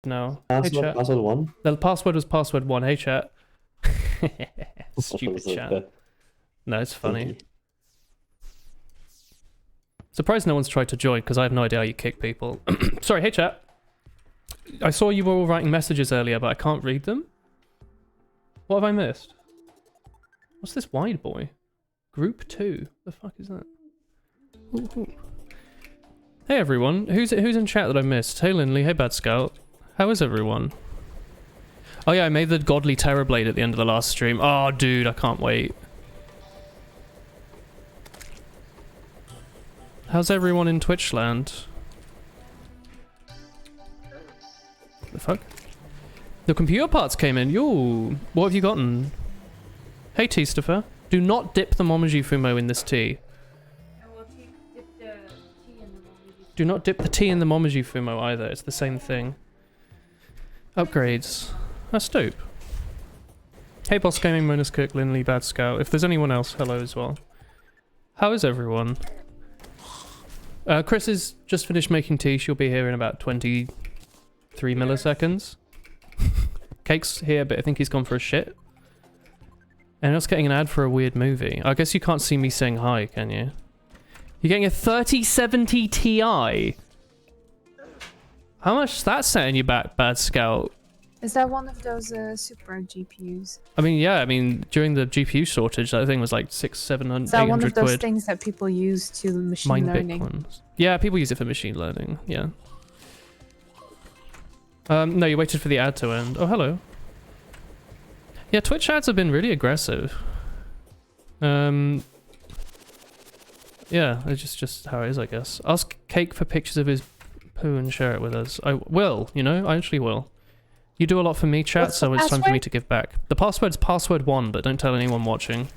now. Hey, Password, chat. password 1? The password was password 1. Hey, chat. Stupid chat. No, it's funny. Surprised no one's tried to join, because I have no idea how you kick people. Sorry, hey chat. I saw you were all writing messages earlier, but I can't read them. What have I missed? What's this wide boy? Group 2. The fuck is that? Ooh, ooh. Hey everyone, who's in chat that I missed? Hey Linley, hey Bad Scout. How is everyone? Oh yeah, I made the godly Terrorblade at the end of the last stream. Oh dude, I can't wait. How's everyone in Twitch land? The fuck? The computer parts came in. Yo, what have you gotten? Hey T-Stuffer. Do not dip the Momoji Fumo in this tea. Do not dip the tea in the Momoji Fumo either. It's the same thing. Upgrades. That's dope. Hey Boss Gaming, Monus Cook, Linley, Bad Scout. If there's anyone else, hello as well. How is everyone? Chris has just finished making tea. She'll be here in about 23 milliseconds. Cake's here, but I think he's gone for a shit. And I was getting an ad for a weird movie. I guess you can't see me saying hi, can you? You're getting a 3070 Ti. How much is that setting you back, Bad Scout? Is that one of those super GPUs? I mean, yeah, I mean, during the GPU shortage, that thing was like 600, 700, Is that 800 one of those quid. things that people use to machine Mine learning? Bitcoins. Yeah, people use it for machine learning, yeah. No, you waited for the ad to end. Oh, hello. Yeah, Twitch ads have been really aggressive. Yeah, it's just how it is, I guess. Ask Cake for pictures of his poo and share it with us. I will, you know, I actually will. You do a lot for me, chat, What's so the it's time for me password? to give back. The password's password 1, but don't tell anyone watching.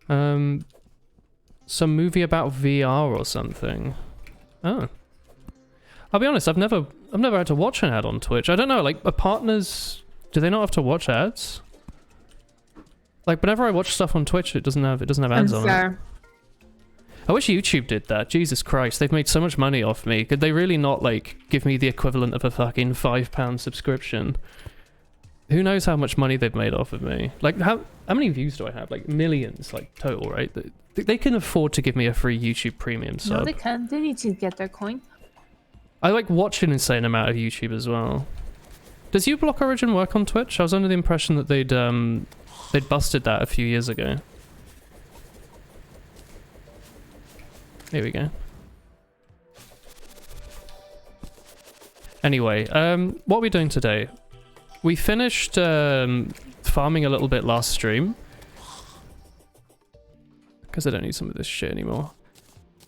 Some movie about VR or something. Oh. I'll be honest, I've never had to watch an ad on Twitch. I don't know, like, are partners, do they not have to watch ads? Like, whenever I watch stuff on Twitch, it doesn't have ads on it. Unfair. I wish YouTube did that. Jesus Christ, they've made so much money off me. Could they really not, like, give me the equivalent of a fucking £5 subscription? Who knows how much money they've made off of me? Like, how many views do I have? Like, millions, like, total, right? They can afford to give me a free YouTube premium sub. No, they can't. They need to get their coin. I, like, watch an insane amount of YouTube as well. Does uBlock Origin work on Twitch? I was under the impression that they'd busted that a few years ago. Here we go. Anyway, what are we doing today? We finished farming a little bit last stream. Because I don't need some of this shit anymore.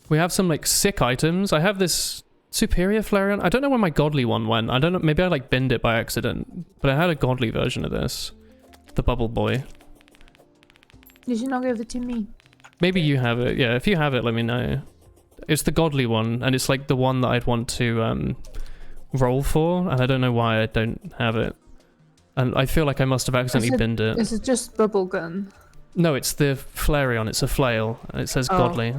We have some, like, sick items. I have this Superior Flareon. I don't know where my godly one went. I don't know. Maybe I, like, binned it by accident. But I had a godly version of this. The Bubble Boy. Did you not give it to me? Maybe you have it. Yeah, if you have it, let me know. It's the godly one, and it's like the one that I'd want to roll for, and I don't know why I don't have it. And I feel like I must have accidentally binned it. Is it just bubble gun? No, it's the Flareon. It's a flail, and it says godly.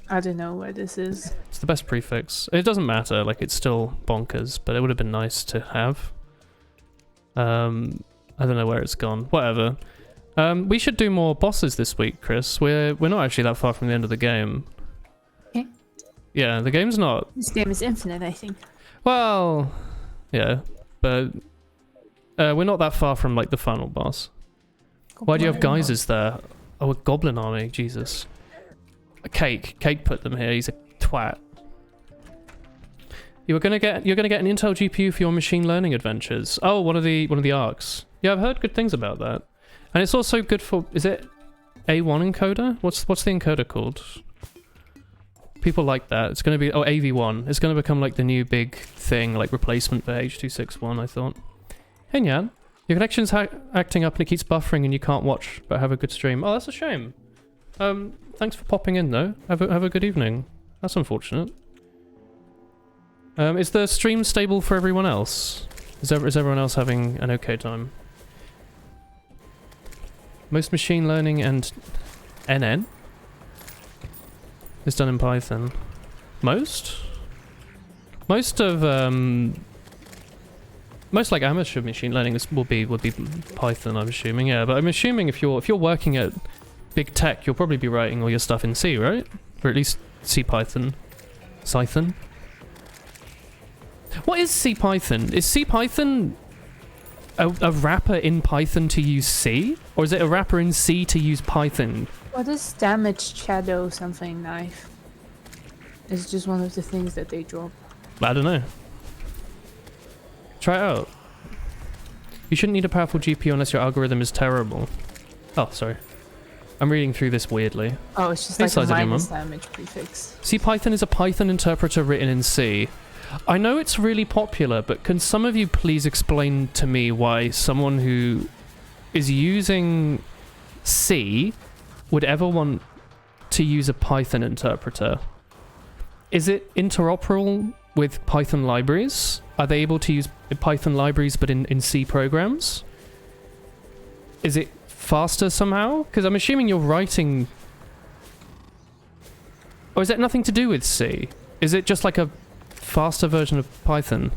I don't know where this is. It's the best prefix. It doesn't matter. Like, it's still bonkers, but it would have been nice to have. I don't know where it's gone. Whatever. We should do more bosses this week, Chris. We're not actually that far from the end of the game. Okay. Yeah, the game's not... This game is infinite, I think. Well, yeah, but we're not that far from, like, the final boss. Why do you have geysers there? Oh, a goblin army, Jesus. Cake put them here, he's a twat. You're gonna get an Intel GPU for your machine learning adventures. Oh, one of the arcs. Yeah, I've heard good things about that. And it's also good for, is it A1 encoder? What's the encoder called? People like that. It's gonna be, oh, AV1. It's gonna become like the new big thing, like replacement for H.261, I thought. Hey Nyan, your connection's acting up and it keeps buffering and you can't watch, but have a good stream. Oh, that's a shame. Thanks for popping in though. Have a good evening. That's unfortunate. Is the stream stable for everyone else? Is everyone else having an okay time? Most machine learning and NN is done in Python. Most? Most of most like amateur machine learning would be Python, I'm assuming. Yeah, but I'm assuming if you're working at big tech, you'll probably be writing all your stuff in C, right? Or at least C Python. Python. What is C Python? Is C Python a wrapper in Python to use C, or is it a wrapper in C to use Python? What is damaged shadow something knife? It's just one of the things that they drop. I don't know. Try it out. You shouldn't need a powerful GPU unless your algorithm is terrible. Oh, sorry. I'm reading through this weirdly. Oh, it's just Hey, like a size of your minus mum. damage prefix. CPython is a Python interpreter written in C. I know it's really popular, but can some of you please explain to me why someone who is using C would ever want to use a Python interpreter? Is it interoperable with Python libraries? Are they able to use Python libraries but in C programs? Is it faster somehow? Because I'm assuming you're writing... Or is that nothing to do with C? Is it just like a faster version of Python?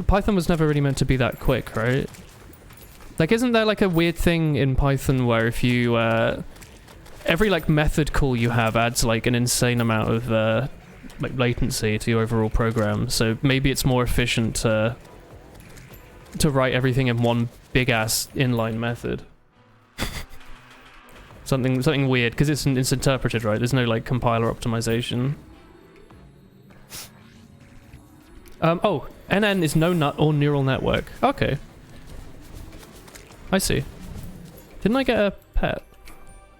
Python was never really meant to be that quick, right? Like, isn't there like a weird thing in Python where if you... every like method call you have adds like an insane amount of like latency to your overall program, so maybe it's more efficient to write everything in one big ass inline method. something weird because it's interpreted, right? There's no like compiler optimization. Oh, NN is no nut or neural network. Okay, I see. Didn't I get a pet?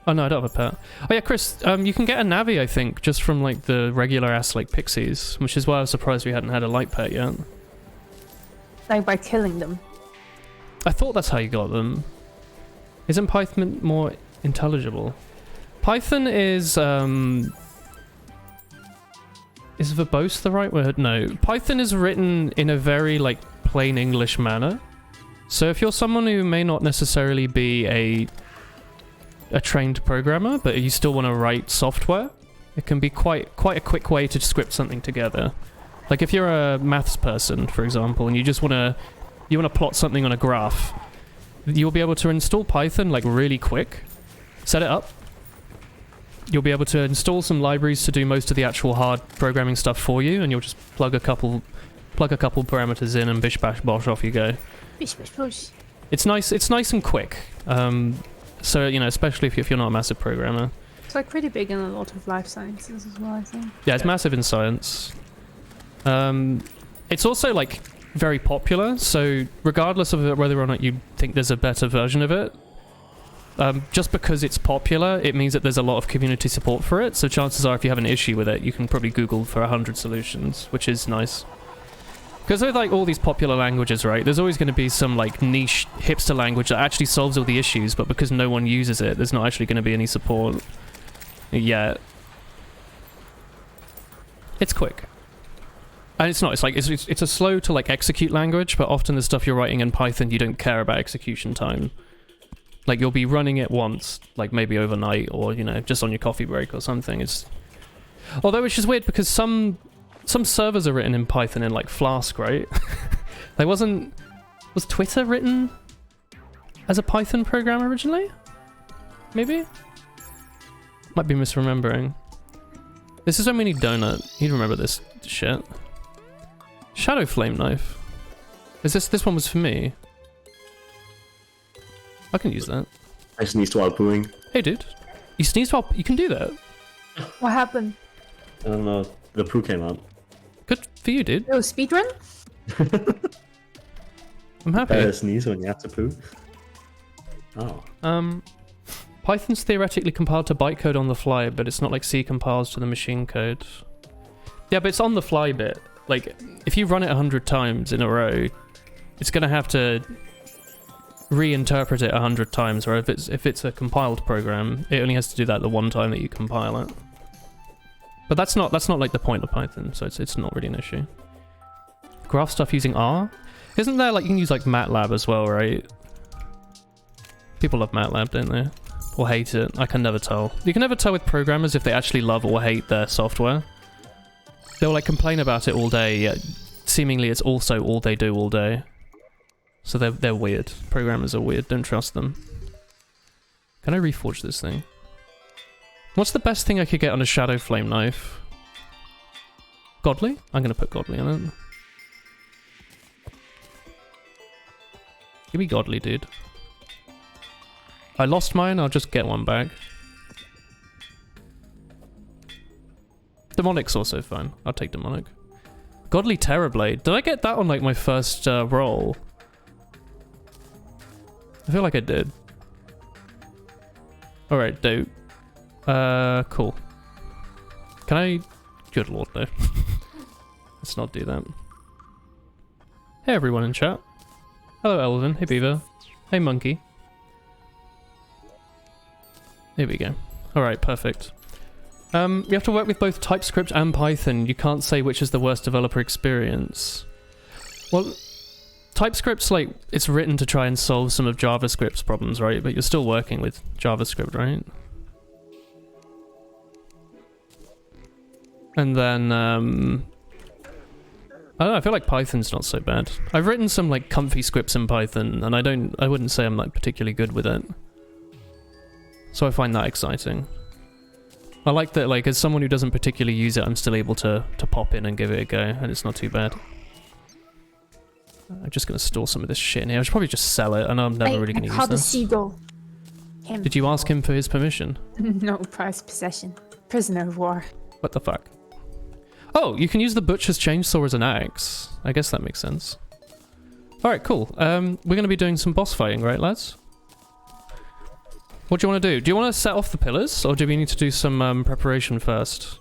Oh no, I don't have a pet. Oh yeah, Chris, you can get a Navi, I think, just from like the regular ass like pixies, which is why I was surprised we hadn't had a light pet yet. Like by killing them. I thought that's how you got them. Isn't Python more intelligible? Python is verbose the right word? No. Python is written in a very like plain English manner. So if you're someone who may not necessarily be a trained programmer, but you still want to write software, it can be quite a quick way to script something together. Like if you're a maths person, for example, and you just want to plot something on a graph, you'll be able to install Python like really quick, set it up. You'll be able to install some libraries to do most of the actual hard programming stuff for you, and you'll just plug a couple parameters in, and bish bash bosh, off you go. Bish bash bosh. It's nice and quick. So, you know, especially if you're not a massive programmer. It's like pretty big in a lot of life sciences as well, I think. Yeah, it's massive in science. It's also like very popular, so regardless of whether or not you think there's a better version of it, just because it's popular, it means that there's a lot of community support for it, so chances are if you have an issue with it, you can probably Google for 100 solutions, which is nice. Because with like all these popular languages, right, there's always going to be some like niche hipster language that actually solves all the issues, but because no one uses it, there's not actually going to be any support yet. It's quick. And it's not, it's a slow to like execute language, but often the stuff you're writing in Python, you don't care about execution time. Like you'll be running it once, like maybe overnight, or, you know, just on your coffee break or something. Although which is weird because some servers are written in Python in like Flask, right? Was Twitter written as a Python program originally? Maybe? Might be misremembering. This is when we need Donut. You'd remember this shit. Shadow Flame Knife. This one was for me. I can use that. I sneezed while pooing. Hey dude. You sneezed while... You can do that. What happened? I don't know. The poo came out. Good for you, dude. Oh, speedrun? I'm happy. Sneeze when you have to poo. Oh. Python's theoretically compiled to bytecode on the fly, but it's not like C compiles to the machine code. Yeah, but it's on the fly bit. Like, if you run it 100 times in a row, it's gonna have to reinterpret it 100 times, or if it's a compiled program, it only has to do that the one time that you compile it. But that's not like the point of Python, so it's not really an issue. Graph stuff using R? Isn't there like, you can use like MATLAB as well, right? People love MATLAB, don't they? Or hate it. I can never tell. You can never tell with programmers if they actually love or hate their software. They'll like complain about it all day, yet seemingly it's also all they do all day. So they're weird. Programmers are weird. Don't trust them. Can I reforge this thing? What's the best thing I could get on a Shadow Flame knife? Godly? I'm gonna put Godly on it. Give me Godly, dude. I lost mine, I'll just get one back. Demonic's also fine. I'll take Demonic. Godly Terrorblade. Did I get that on like my first roll? I feel like I did. Alright, dope. Cool. Can I... Good lord, no. Let's not do that. Hey everyone in chat. Hello Elvin. Hey Beaver. Hey Monkey. Here we go. Alright, perfect. You have to work with both TypeScript and Python. You can't say which is the worst developer experience. Well, TypeScript's like, it's written to try and solve some of JavaScript's problems, right? But you're still working with JavaScript, right? And then, I don't know, I feel like Python's not so bad. I've written some like comfy scripts in Python, and I wouldn't say I'm like particularly good with it. So I find that exciting. I like that, like, as someone who doesn't particularly use it, I'm still able to pop in and give it a go, and it's not too bad. I'm just gonna store some of this shit in here. I should probably just sell it. I know I'm never really gonna use How the this. seagull? Him. Did you ask him for his permission? No, prized possession. Prisoner of war. What the fuck? Oh, you can use the butcher's chainsaw as an axe. I guess that makes sense. Alright, cool. We're gonna be doing some boss fighting, right, lads? What do you want to do? Do you want to set off the pillars, or do we need to do some preparation first?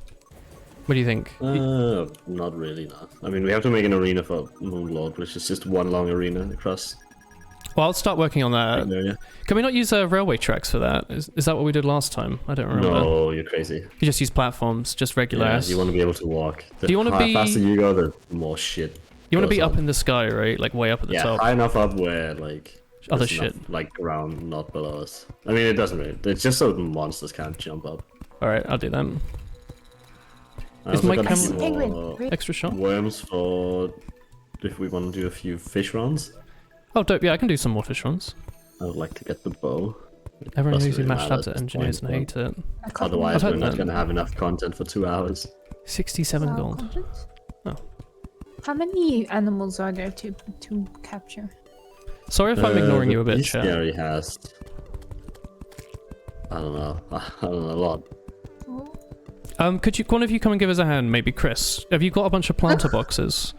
What do you think? Not really, no. I mean, we have to make an arena for Moonlord, which is just one long arena across. Well, I'll start working on that. There, yeah. Can we not use railway tracks for that? Is that what we did last time? I don't remember. No, you're crazy. You just use platforms, just regular ass. You want to be able to walk. Do you want to be... faster you go, the more shit. You want to be up in the sky, right? Like way up at the top. Yeah, high enough up where, like... Other there's shit. enough, like, ground not below us. I mean, it doesn't really... It's just so the monsters can't jump up. Alright, I'll do that. I Is also my got camera- some more Extra shot? worms for... if we want to do a few fish runs. Oh, dope. Yeah, I can do some more fish runs. I would like to get the bow. Everyone Doesn't usually really mashed matter up to at this engineers and point, hate it. Otherwise, I've heard we're not that. going to have enough content for 2 hours. 67 gold. Oh. How many animals are there to capture? Sorry if I'm ignoring you a bit, This chat. area has... I don't know. I don't know a lot. Could you, one of you come and give us a hand? Maybe Chris. Have you got a bunch of planter boxes?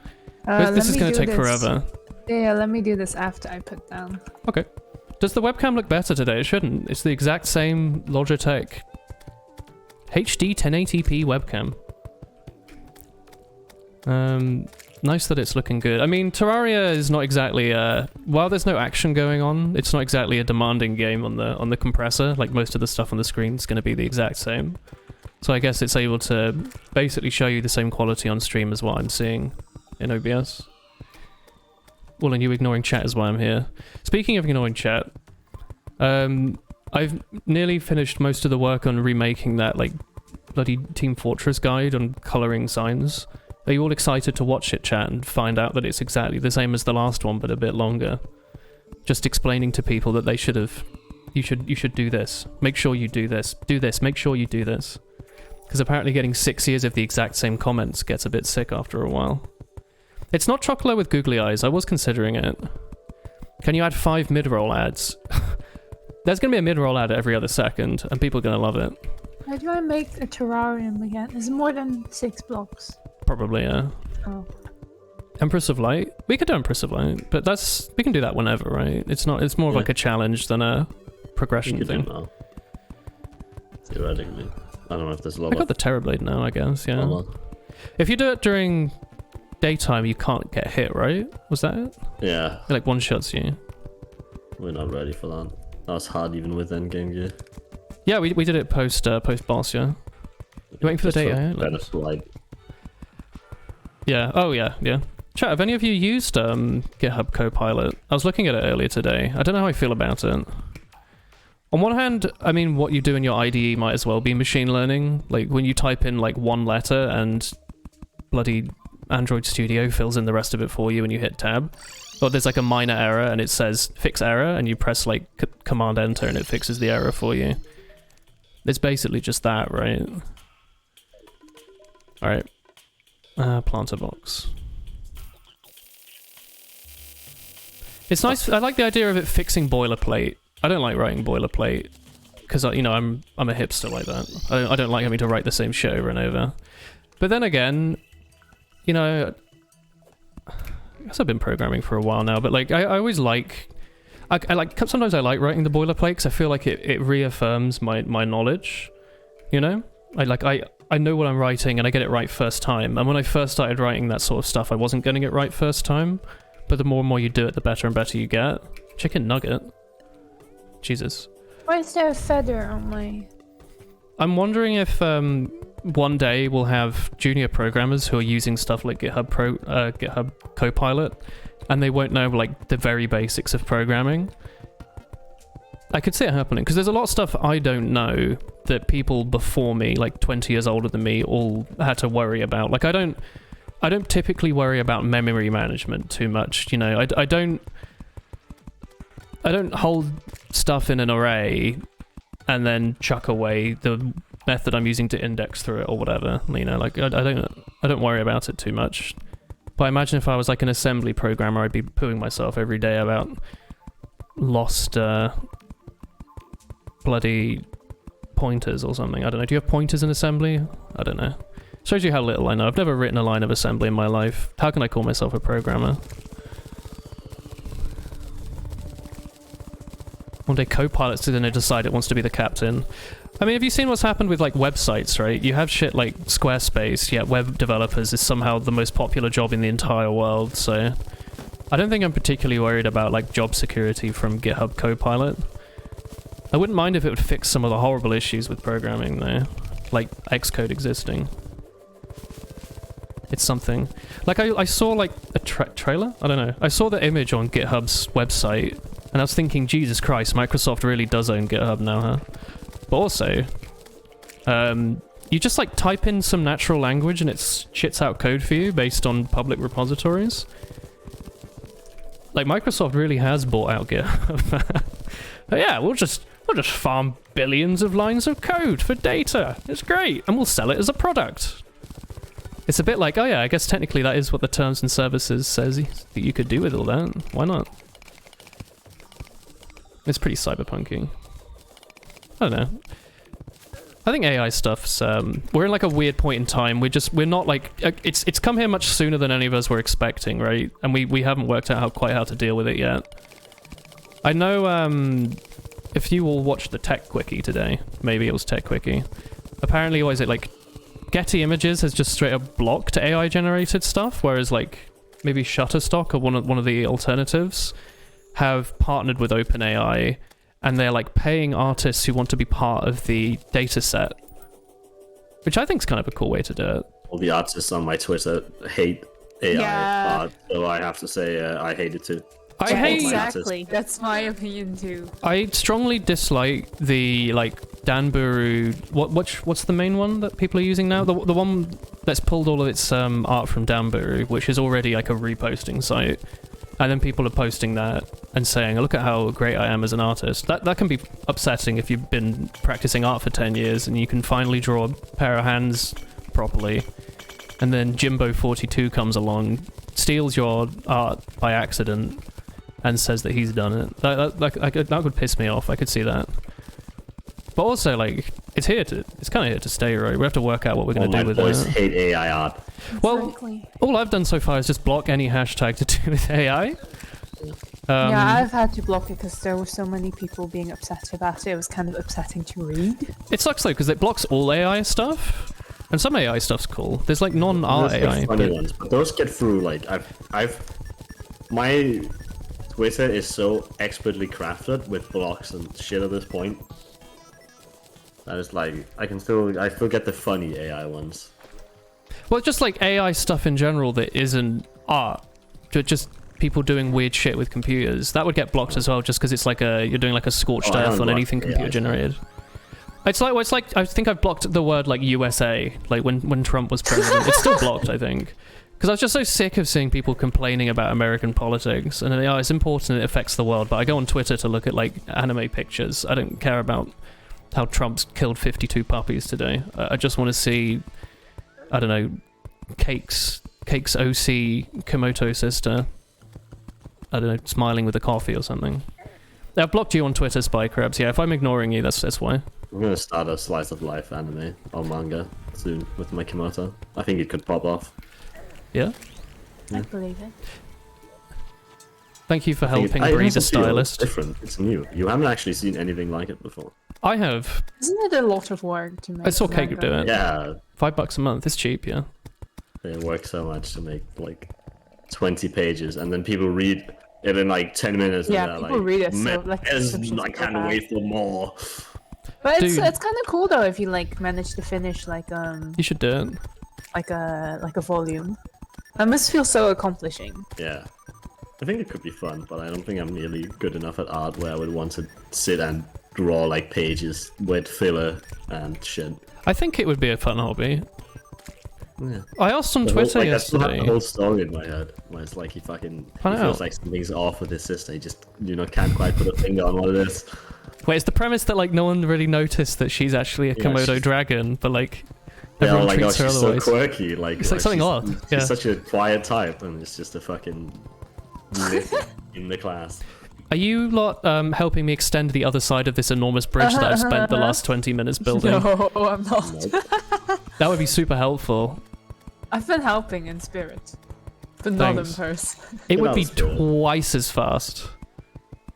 This is going to take forever. Yeah, let me do this after I put down. Okay. Does the webcam look better today? It shouldn't. It's the exact same Logitech HD 1080p webcam. Nice that it's looking good. I mean, Terraria is not exactly while there's no action going on, it's not exactly a demanding game on the compressor. Like most of the stuff on the screen is going to be the exact same. So I guess it's able to basically show you the same quality on stream as what I'm seeing in OBS. Well, and you ignoring chat is why I'm here. Speaking of ignoring chat, I've nearly finished most of the work on remaking that like bloody Team Fortress guide on colouring signs. Are you all excited to watch it, chat, and find out that it's exactly the same as the last one, but a bit longer? Just explaining to people that they should have... You should do this. Make sure you do this. Do this. Make sure you do this. Because apparently getting 6 years of the exact same comments gets a bit sick after a while. It's not Chocolat with googly eyes. I was considering it. Can you add 5 mid-roll ads? There's going to be a mid-roll ad every other second, and people are going to love it. How do I make a terrarium again? Is it more than 6 blocks? Probably, yeah. Oh. Empress of Light? We could do Empress of Light, but we can do that whenever, right? It's not. It's more of like a challenge than a progression You could thing. do now. Theoretically. I don't know if there's a lot I got the Terrorblade now, I guess, yeah. of... If you do it during daytime, you can't get hit, right? Was that it? Yeah, It like one-shots you. we're not ready for that. That was hard even with endgame gear. Yeah, we did it post-boss, yeah. You waiting for the Just data? better slide. Yeah. Oh, yeah. Chat, have any of you used GitHub Copilot? I was looking at it earlier today. I don't know how I feel about it. On one hand, I mean, what you do in your IDE might as well be machine learning. Like, when you type in, like, one letter and, bloody Android Studio fills in the rest of it for you and you hit tab. Or there's like a minor error and it says fix error and you press like command enter and it fixes the error for you. It's basically just that, right? Alright. Planter box. It's nice. I like the idea of it fixing boilerplate. I don't like writing boilerplate because you know I'm a hipster like that. I don't like having to write the same shit over and over. But then again, you know, I guess I've been programming for a while now. But like I always like, I like sometimes I like writing the boilerplate because I feel like it reaffirms my knowledge. You know, I know what I'm writing and I get it right first time. And when I first started writing that sort of stuff, I wasn't getting it right first time. But the more and more you do it, the better and better you get. Chicken nugget. Jesus. Why is there a feather on my... I'm wondering if one day we'll have junior programmers who are using stuff like GitHub Copilot, and they won't know like the very basics of programming. I could see it happening, because there's a lot of stuff I don't know that people before me, like 20 years older than me, all had to worry about. Like I don't typically worry about memory management too much, you know. I don't hold stuff in an array and then chuck away the method I'm using to index through it or whatever, you know. Like I don't worry about it too much. But I imagine if I was like an assembly programmer, I'd be pooing myself every day about lost bloody pointers or something. I don't know. Do you have pointers in assembly? I don't know. Shows you how little I know. I've never written a line of assembly in my life. How can I call myself a programmer? One day Copilot's gonna decide it wants to be the captain. I mean, have you seen what's happened with like websites, right? You have shit like Squarespace, yet web developers is somehow the most popular job in the entire world, so... I don't think I'm particularly worried about like job security from GitHub Copilot. I wouldn't mind if it would fix some of the horrible issues with programming though. Like Xcode existing. It's something. Like I saw like a trailer? I don't know. I saw the image on GitHub's website and I was thinking, Jesus Christ, Microsoft really does own GitHub now, huh? But also, you just like type in some natural language and it shits out code for you based on public repositories. Like Microsoft really has bought out GitHub. But yeah, we'll just farm billions of lines of code for data. It's great, and we'll sell it as a product. It's a bit like, oh yeah, I guess technically that is what the terms and services says that you could do with all that. Why not? It's pretty cyberpunky. I don't know. I think AI stuff's we're in like a weird point in time. We're not like it's come here much sooner than any of us were expecting, right? And we haven't worked out quite how to deal with it yet. I know if you all watched the Tech Quickie today, maybe it was Tech Quickie. Apparently, what is it like? Getty Images has just straight up blocked AI generated stuff, whereas like maybe Shutterstock or one of the alternatives have partnered with OpenAI. And they're like paying artists who want to be part of the data set, which I think is kind of a cool way to do it. All the artists on my Twitter hate AI art, so I have to say I hate it too. I hate exactly. That's my opinion too. I strongly dislike the like Danburu. What's the main one that people are using now? The one that's pulled all of its art from Danburu, which is already like a reposting site. And then people are posting that and saying, look at how great I am as an artist. That can be upsetting if you've been practicing art for 10 years and you can finally draw a pair of hands properly. And then Jimbo42 comes along, steals your art by accident, and says that he's done it. That would piss me off. I could see that. But also, like, it's kind of here to stay, right? We have to work out what we're going to do with it. My boys hate AI art. Well, all I've done so far is just block any hashtag to do with AI. Yeah, I've had to block it because there were so many people being upset about it. It was kind of upsetting to read. It sucks though because it blocks all AI stuff, and some AI stuff's cool. There's like non-art AI, funny ones, but those get through. Like my Twitter is so expertly crafted with blocks and shit at this point. That is like I still get the funny AI ones. Well, just like AI stuff in general that isn't art, just people doing weird shit with computers, that would get blocked as well, just because it's like you're doing like a scorched earth on anything computer generated. It's like, well, it's like, I think I've blocked the word like USA, like when Trump was president. It's still blocked, I think. Because I was just so sick of seeing people complaining about American politics. And it's important, it affects the world. But I go on Twitter to look at like anime pictures. I don't care about how Trump's killed 52 puppies today. I just want to see, I don't know, Cake's OC Komodo sister, I don't know, smiling with a coffee or something. I've blocked you on Twitter, Spy Crabs. Yeah, if I'm ignoring you, that's why. I'm gonna start a slice of life anime or manga soon with my Komodo. I think it could pop off. Yeah? I believe it. Thank you for helping breed a stylist. Different. It's new. You haven't actually seen anything like it before. I have. Isn't it a lot of work to make? I saw Cake do it. Yeah. $5 a month. It's cheap, yeah. They work so much to make like 20 pages, and then people read it in like 10 minutes. Yeah, and people like, read it. So like, I can't wait for more. But it's kind of cool though if you like manage to finish like You should do it. like a volume. That must feel so accomplishing. Yeah. I think it could be fun, but I don't think I'm nearly good enough at art where I would want to sit and draw like pages with filler and shit. I think it would be a fun hobby. Yeah. I asked on Twitter yesterday. That's the whole story in my head, where it's like he feels like something's off with his sister. He just can't quite put a finger on what it is. Wait, it's the premise that like no one really noticed that she's actually a Komodo dragon, but like everyone treats her she's otherwise. so quirky. It's like something odd. Yeah. She's such a quiet type, and it's just a fucking myth in the class. Are you lot helping me extend the other side of this enormous bridge that I've spent the last 20 minutes building? No, I'm not. Nope. That would be super helpful. I've been helping in spirit, but not in Thanks. person. It would be twice as fast.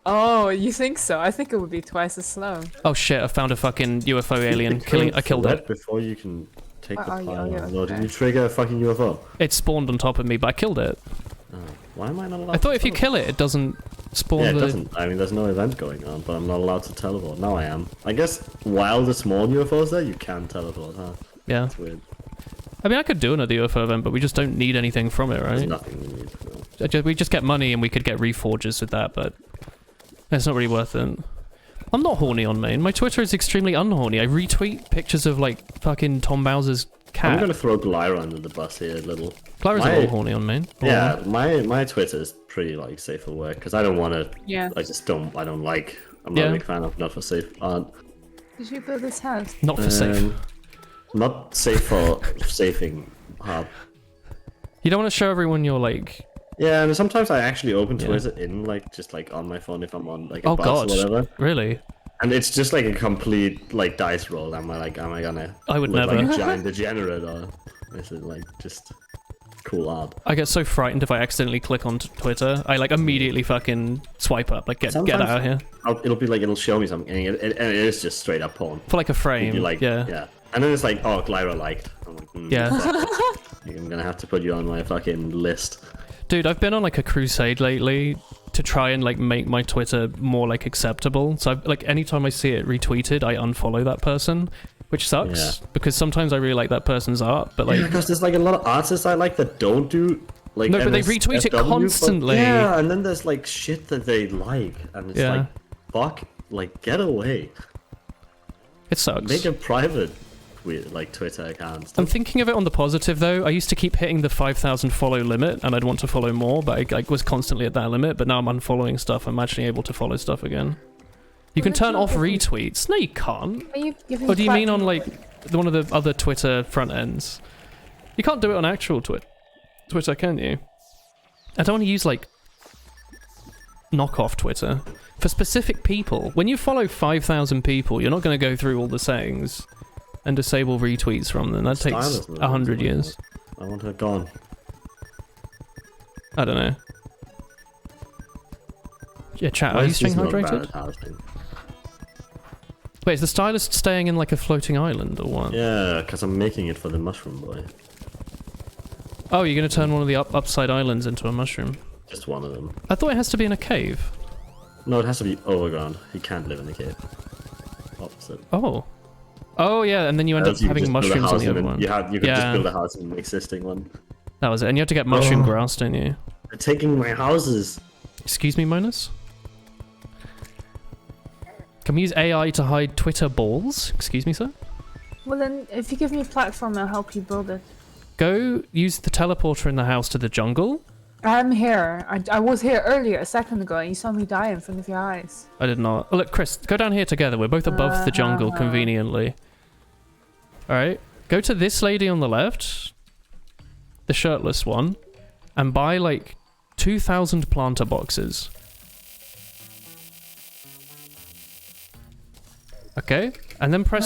Oh, you think so? I think it would be twice as slow. Oh shit, I found a fucking UFO alien. I killed it. Before you can take the Are you- pile. okay. Did you trigger a fucking UFO? It spawned on top of me, but I killed it. Oh, why am I not allowed I thought to if you teleport? kill it, it doesn't spawn Yeah, it the... doesn't. I mean, there's no event going on, but I'm not allowed to teleport. Now I am. I guess while the small UFO's there, you can teleport, huh? Yeah. That's weird. I mean, I could do another UFO event, but we just don't need anything from it, There's right? nothing we need. No. We just get money and we could get reforges with that, but it's not really worth it. I'm not horny on main. My Twitter is extremely unhorny. I retweet pictures of like fucking Tom Bowser's cat. I'm gonna throw Glyra under the bus here a little. Clara's a little horny on main. Yeah, my Twitter is pretty like safe for work because I don't want to. Yeah. I don't like. I'm not a big fan of not for safe art. Did you build this house? Not for safe. Not safe for safing hard. You don't want to show everyone your like... Yeah, and sometimes I actually open Twitter in like just like on my phone if I'm on like a Oh bus god, or whatever. really? And it's just like a complete like dice roll. Am I gonna? I would look never. like a giant degenerate, or is it like just cool art? I get so frightened if I accidentally click on Twitter. I like immediately fucking swipe up, like get out of here. It'll be like it'll show me something, and it is just straight up porn. For like a frame, You'd be like, yeah. And then it's like, oh, Glyra liked. I'm like, Yeah. fuck. I'm gonna have to put you on my fucking list. Dude, I've been on like a crusade lately to try and like make my Twitter more like acceptable. So I've, like anytime I see it retweeted, I unfollow that person, which sucks because sometimes I really like that person's art, but like because there's like a lot of artists I like that don't do like. No, but they retweet it constantly. Yeah, and then there's like shit that they like, and it's like, fuck, like get away. It sucks. Make a private like Twitter account. I'm thinking of it on the positive though. I used to keep hitting the 5,000 follow limit and I'd want to follow more, but I was constantly at that limit, but now I'm unfollowing stuff. I'm actually able to follow stuff again. You can turn off retweets. No, you can't. Are you giving? Or do you mean on like one of the other Twitter front ends? You can't do it on actual Twitter, can you? I don't want to use like knockoff Twitter. For specific people, when you follow 5,000 people, you're not going to go through all the settings and disable retweets from them. That takes 100 years. I want her gone. I don't know. Yeah, chat, are you staying hydrated? Wait, is the stylist staying in like a floating island or what? Yeah, because I'm making it for the mushroom boy. Oh, you're going to turn one of the upside islands into a mushroom? Just one of them. I thought it has to be in a cave. No, it has to be overground. He can't live in the cave. Opposite. Oh. Oh, yeah, and then you end up having mushrooms on the other one. You could just build a house in an existing one. That was it. And you had to get mushroom grass, didn't you? They're taking my houses. Excuse me, Minus? Can we use AI to hide Twitter balls? Excuse me, sir? Well then, if you give me a platform, I'll help you build it. Go use the teleporter in the house to the jungle. I'm here. I was here earlier, a second ago, and you saw me die in front of your eyes. I did not. Oh, look, Chris, go down here together. We're both above the jungle, conveniently. Alright. Go to this lady on the left. The shirtless one. And buy, like, 2,000 planter boxes. Okay. And then press...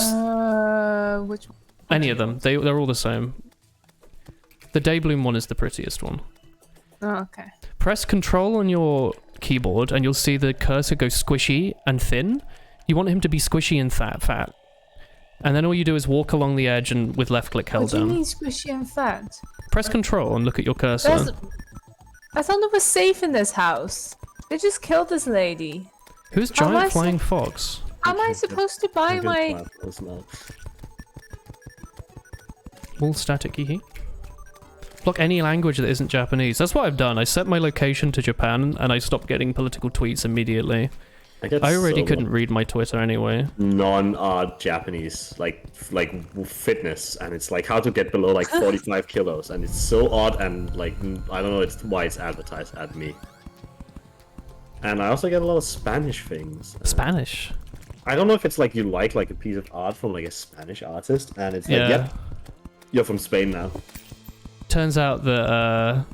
Which one? Any of them. They're all the same. The Daybloom one is the prettiest one. Oh, okay. Press Control on your keyboard and you'll see the cursor go squishy and thin. You want him to be squishy and fat. And then all you do is walk along the edge and with left click held What do you down. mean squishy and fat? Press Control and look at your cursor. I thought it was safe in this house. They just killed this lady. Who's Giant Flying Fox? How am I supposed to buy my... All static hee. Block any language that isn't Japanese. That's what I've done. I set my location to Japan and I stopped getting political tweets immediately. I already couldn't read my Twitter anyway. Japanese, like fitness, and it's like how to get below like 45 kilos, and it's so odd and like I don't know why it's advertised at me. And I also get a lot of Spanish things. Spanish? I don't know if it's like you like a piece of art from like a Spanish artist, and it's like, yep, you're from Spain now. Turns out that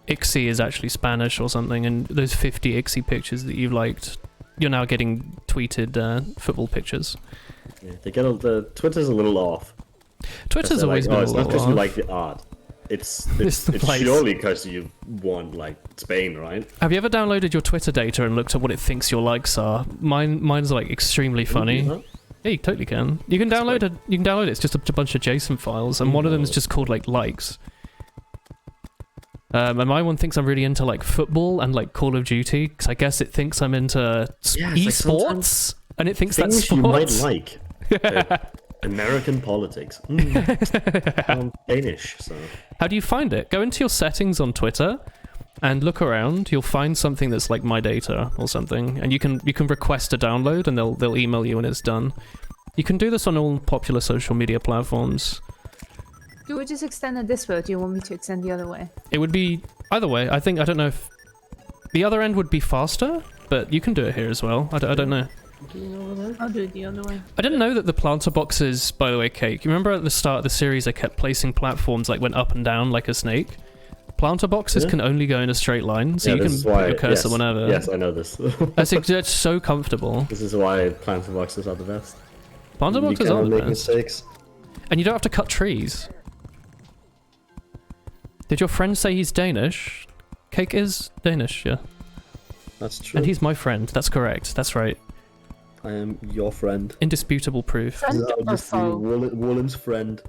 ICSI is actually Spanish or something, and those 50 ICSI pictures that you've liked, you're now getting tweeted football pictures. Yeah, they get the Twitter's a little off. Twitter's always like, been it's a not little because off. you like the art. It's surely because you want like Spain, right? Have you ever downloaded your Twitter data and looked at what it thinks your likes are? Mine's like extremely funny. Yeah, you totally can. You can download it. You can download it. It's just a bunch of JSON files, and one of them is just called like likes. And my one thinks I'm really into like football and like Call of Duty, because I guess it thinks I'm into esports, and it thinks that's sports. You might like American politics. I'm Danish, so. How do you find it? Go into your settings on Twitter and look around. You'll find something that's like my data or something, and you can request a download, and they'll email you when it's done. You can do this on all popular social media platforms. Do we just extend it this way, or do you want me to extend the other way? It would be either way. I don't know if the other end would be faster, but you can do it here as well. I don't know. I'll do it the other way. I didn't know that the planter boxes, by the way, Cake, you remember at the start of the series I kept placing platforms like went up and down like a snake? Planter boxes can only go in a straight line, so you can put your cursor whenever. Yes, I know this. That's so comfortable. This is why planter boxes are the best. Planter boxes are the make best. mistakes. And you don't have to cut trees. Did your friend say he's Danish? Cake is Danish, yeah. That's true. And he's my friend, that's correct, that's right. I am your friend. Indisputable proof. Friend or foe? Woolen's friend.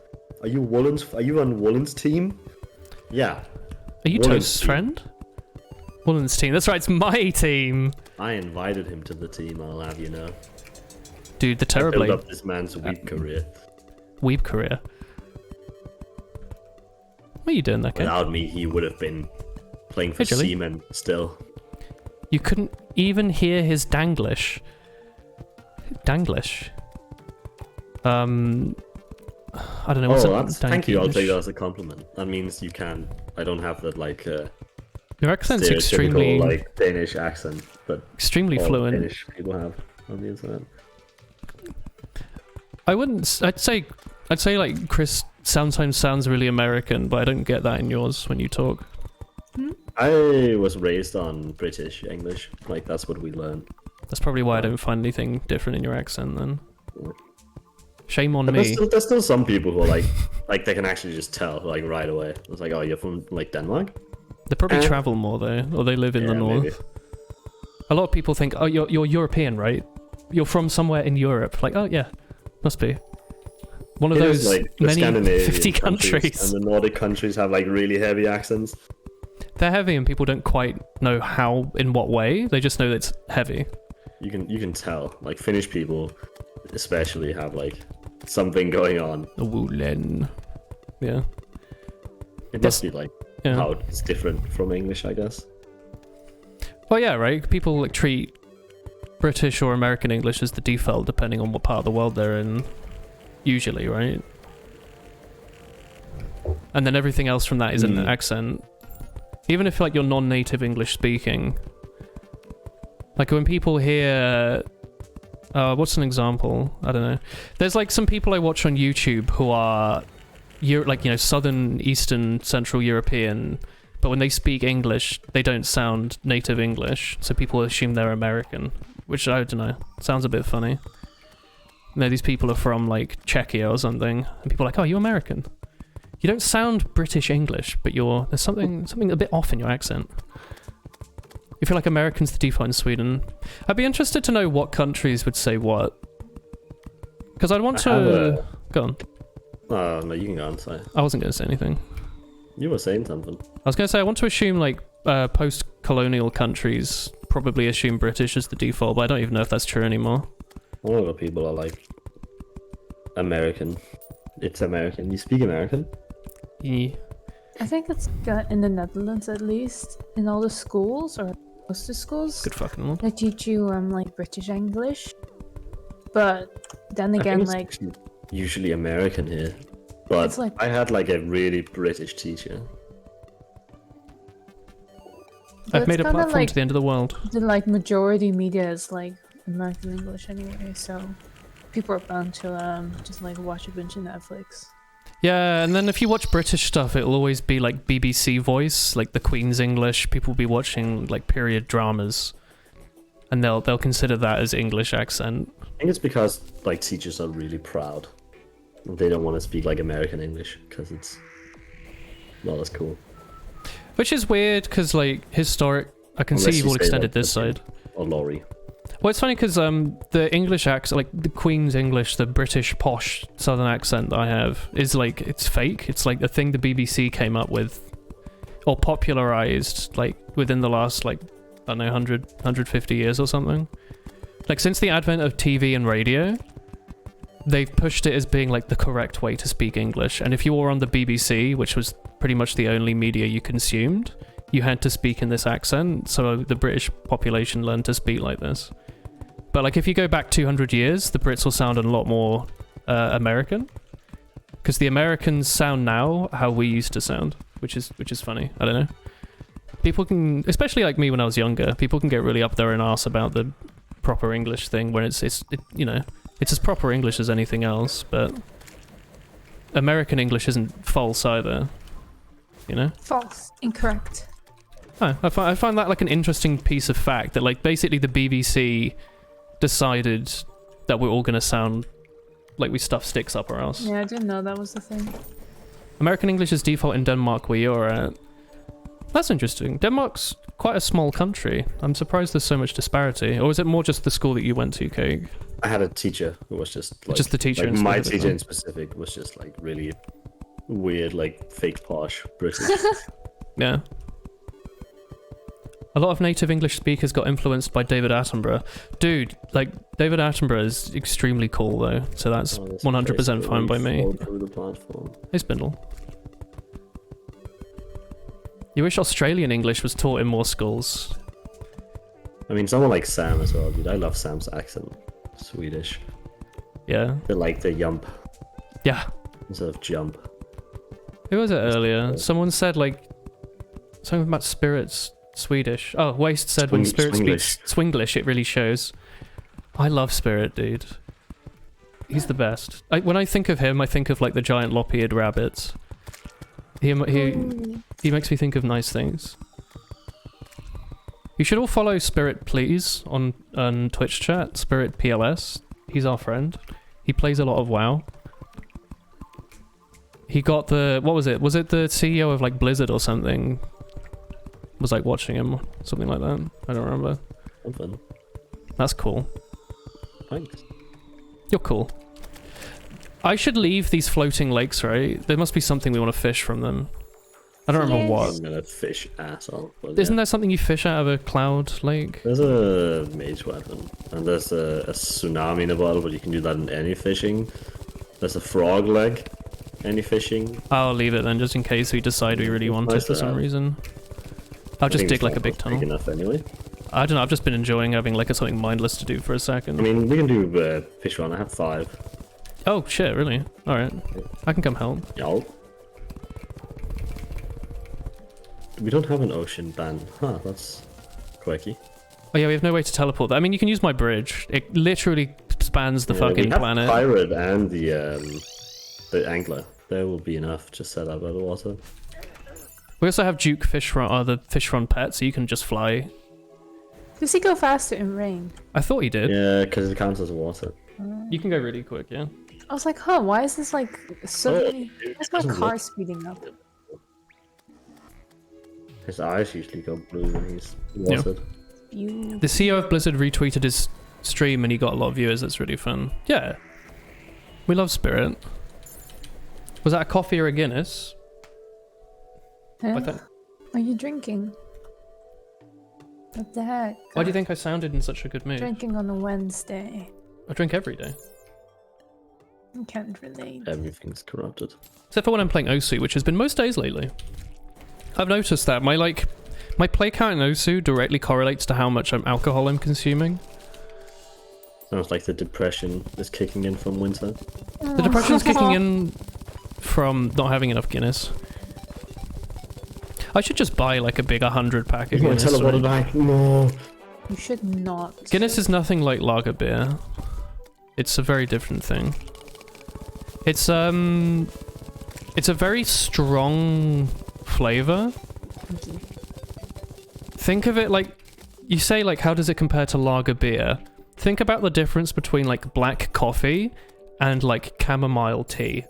Are you on Woolen's team? Yeah. Are you Woolen's Toast's team. friend? Woolen's team, that's right, it's my team! I invited him to the team, I'll have you know. Dude, the I built Terraria up this man's weeb career. weeb career. What are you doing there, Kate? Without me, he would have been playing for Julie. Seaman still. You couldn't even hear his danglish. Danglish? I don't know, what's Thank you, I'll take that as a compliment. That means you can. I don't have that like Your accent's stereotypical extremely like Danish accent that extremely all fluent. Danish people have on the internet. I'd say like Chris sometimes sounds really American, but I don't get that in yours when you talk. I was raised on British English, like that's what we learn. That's probably why I don't find anything different in your accent then. Shame on But me. there's still some people who are like they can actually just tell like right away. It's like, oh, you're from like Denmark? They probably travel more though, or they live in the north. Maybe. A lot of people think, oh, you're European, right? You're from somewhere in Europe. Like, oh yeah, must be. One of those like the many Scandinavian 50 countries. and the Nordic countries have like really heavy accents. They're heavy and people don't quite know how, in what way. They just know that it's heavy. You can tell. Like Finnish people especially have like something going on. The Woolen. Yeah. It must be like how it's different from English, I guess. Well, yeah, right? People like treat British or American English is the default, depending on what part of the world they're in. Usually, right? And then everything else from that is an accent. Even if like you're non-native English speaking. Like when people hear... what's an example? I don't know. There's like some people I watch on YouTube who are Southern, Eastern, Central European, but when they speak English, they don't sound native English, so people assume they're American, which I don't know, sounds a bit funny. These people are from like Czechia or something, and people are like, oh, you're American. You don't sound British English, but there's something a bit off in your accent. You feel like American's the default in Sweden. I'd be interested to know what countries would say what. Because I'd want to... Go on. No, you can go on, sorry. I wasn't going to say anything. You were saying something. I was going to say, I want to assume, like, post-colonial countries probably assume British as the default, but I don't even know if that's true anymore. A lot of people are like, American. It's American. You speak American? Yeah. I think it's in the Netherlands, at least, in all the schools, or most of the schools. Good fucking one. They teach you, like, British English. But then again, like... usually American here. But like, I had like a really British teacher. I've made a platform like, to the end of the world. The like majority media is like American English anyway, so people are bound to just like watch a bunch of Netflix. Yeah, and then if you watch British stuff, it'll always be like BBC voice, like the Queen's English. People will be watching like period dramas, and they'll consider that as English accent. I think it's because like teachers are really proud. They don't want to speak like American English because it's not as cool. Which is weird because like I can see you've all extended this side. Or Laurie. Well, it's funny because the English accent, like the Queen's English, the British posh Southern accent that I have is like, it's fake. It's like a thing the BBC came up with or popularized like within the last like, I don't know, 150 years or something. Like since the advent of TV and radio, they've pushed it as being like the correct way to speak English. And if you were on the BBC, which was pretty much the only media you consumed, you had to speak in this accent. So the British population learned to speak like this. But like if you go back 200 years, the Brits will sound a lot more American. Because the Americans sound now how we used to sound, which is funny. I don't know. People can, especially like me when I was younger, people can get really up their own arse about the proper English thing when it's you know, it's as proper English as anything else, but American English isn't false either, you know? False. Incorrect. Oh, I find that like an interesting piece of fact that like basically the BBC decided that we're all going to sound like we stuff sticks up our ass. Yeah, I didn't know that was the thing. American English is default in Denmark where you're at. That's interesting. Denmark's quite a small country. I'm surprised there's so much disparity. Or is it more just the school that you went to, Craig? I had a teacher who was just like... Just the teacher like my teacher in specific was just like really weird, like fake posh British. Yeah. A lot of native English speakers got influenced by David Attenborough. Dude, like, David Attenborough is extremely cool, though. So that's 100% fine by me. Hey, Spindle. You wish Australian English was taught in more schools. I mean, someone like Sam as well, dude. I love Sam's accent. Swedish. Yeah. They like the yump. Yeah. Instead of jump. Who was it earlier? Someone said, like, something about spirits Swedish. Oh, Waste said when Spirit speaks Swinglish, it really shows. I love Spirit, dude. He's the best. When I think of him, I think of, like, the giant lop-eared rabbits. He makes me think of nice things. You should all follow Spirit, please, on Twitch chat. Spirit PLS. He's our friend. He plays a lot of WoW. He got the... What was it? Was it the CEO of, like, Blizzard or something? Was, like, watching him. Something like that. I don't remember. Something. That's cool. Thanks. You're cool. I should leave these floating lakes, right? There must be something we want to fish from them. I don't remember what. I'm gonna fish asshole. Isn't there something you fish out of a cloud lake? There's a mage weapon, and there's a tsunami in the bottle, but you can do that in any fishing. There's a frog leg, any fishing. I'll leave it then, just in case we decide we really want it for some reason. I'll just dig like a big tunnel. Big enough anyway. I don't know. I've just been enjoying having like something mindless to do for a second. I mean, we can do fish run. I have 5. Oh shit! Really? All right. I can come help. Yo. We don't have an ocean ban. Huh, that's quirky. Oh yeah, we have no way to teleport. I mean, you can use my bridge. It literally spans the fucking we have planet. pirate and the angler. There will be enough to set up out of the water. We also have Duke fish run, the fish run pet, so you can just fly. Does he go faster in rain? I thought he did. Yeah, because it counts as water. You can go really quick, yeah. I was like, huh, why is this like suddenly? it Why's my doesn't car look- speeding up? His eyes usually go blue when he's watered. You. The CEO of Blizzard retweeted his stream and he got a lot of viewers. That's really fun. Yeah. We love Spirit. Was that a coffee or a Guinness? Huh? I think. Are you drinking? What the heck? Why do you think I sounded in such a good mood? Drinking on a Wednesday. I drink every day. I can't relate. Everything's corrupted. Except for when I'm playing Osu, which has been most days lately. I've noticed that my play count in Osu directly correlates to how much alcohol I'm consuming. Sounds like the depression is kicking in from winter. The depression's kicking in from not having enough Guinness. I should just buy like a big 100-pack of Guinness. Right? back. No. You should not. Guinness is nothing like lager beer. It's a very different thing. It's a very strong flavor. Think of it like, you say like, how does it compare to lager beer? Think about the difference between like black coffee and like chamomile tea.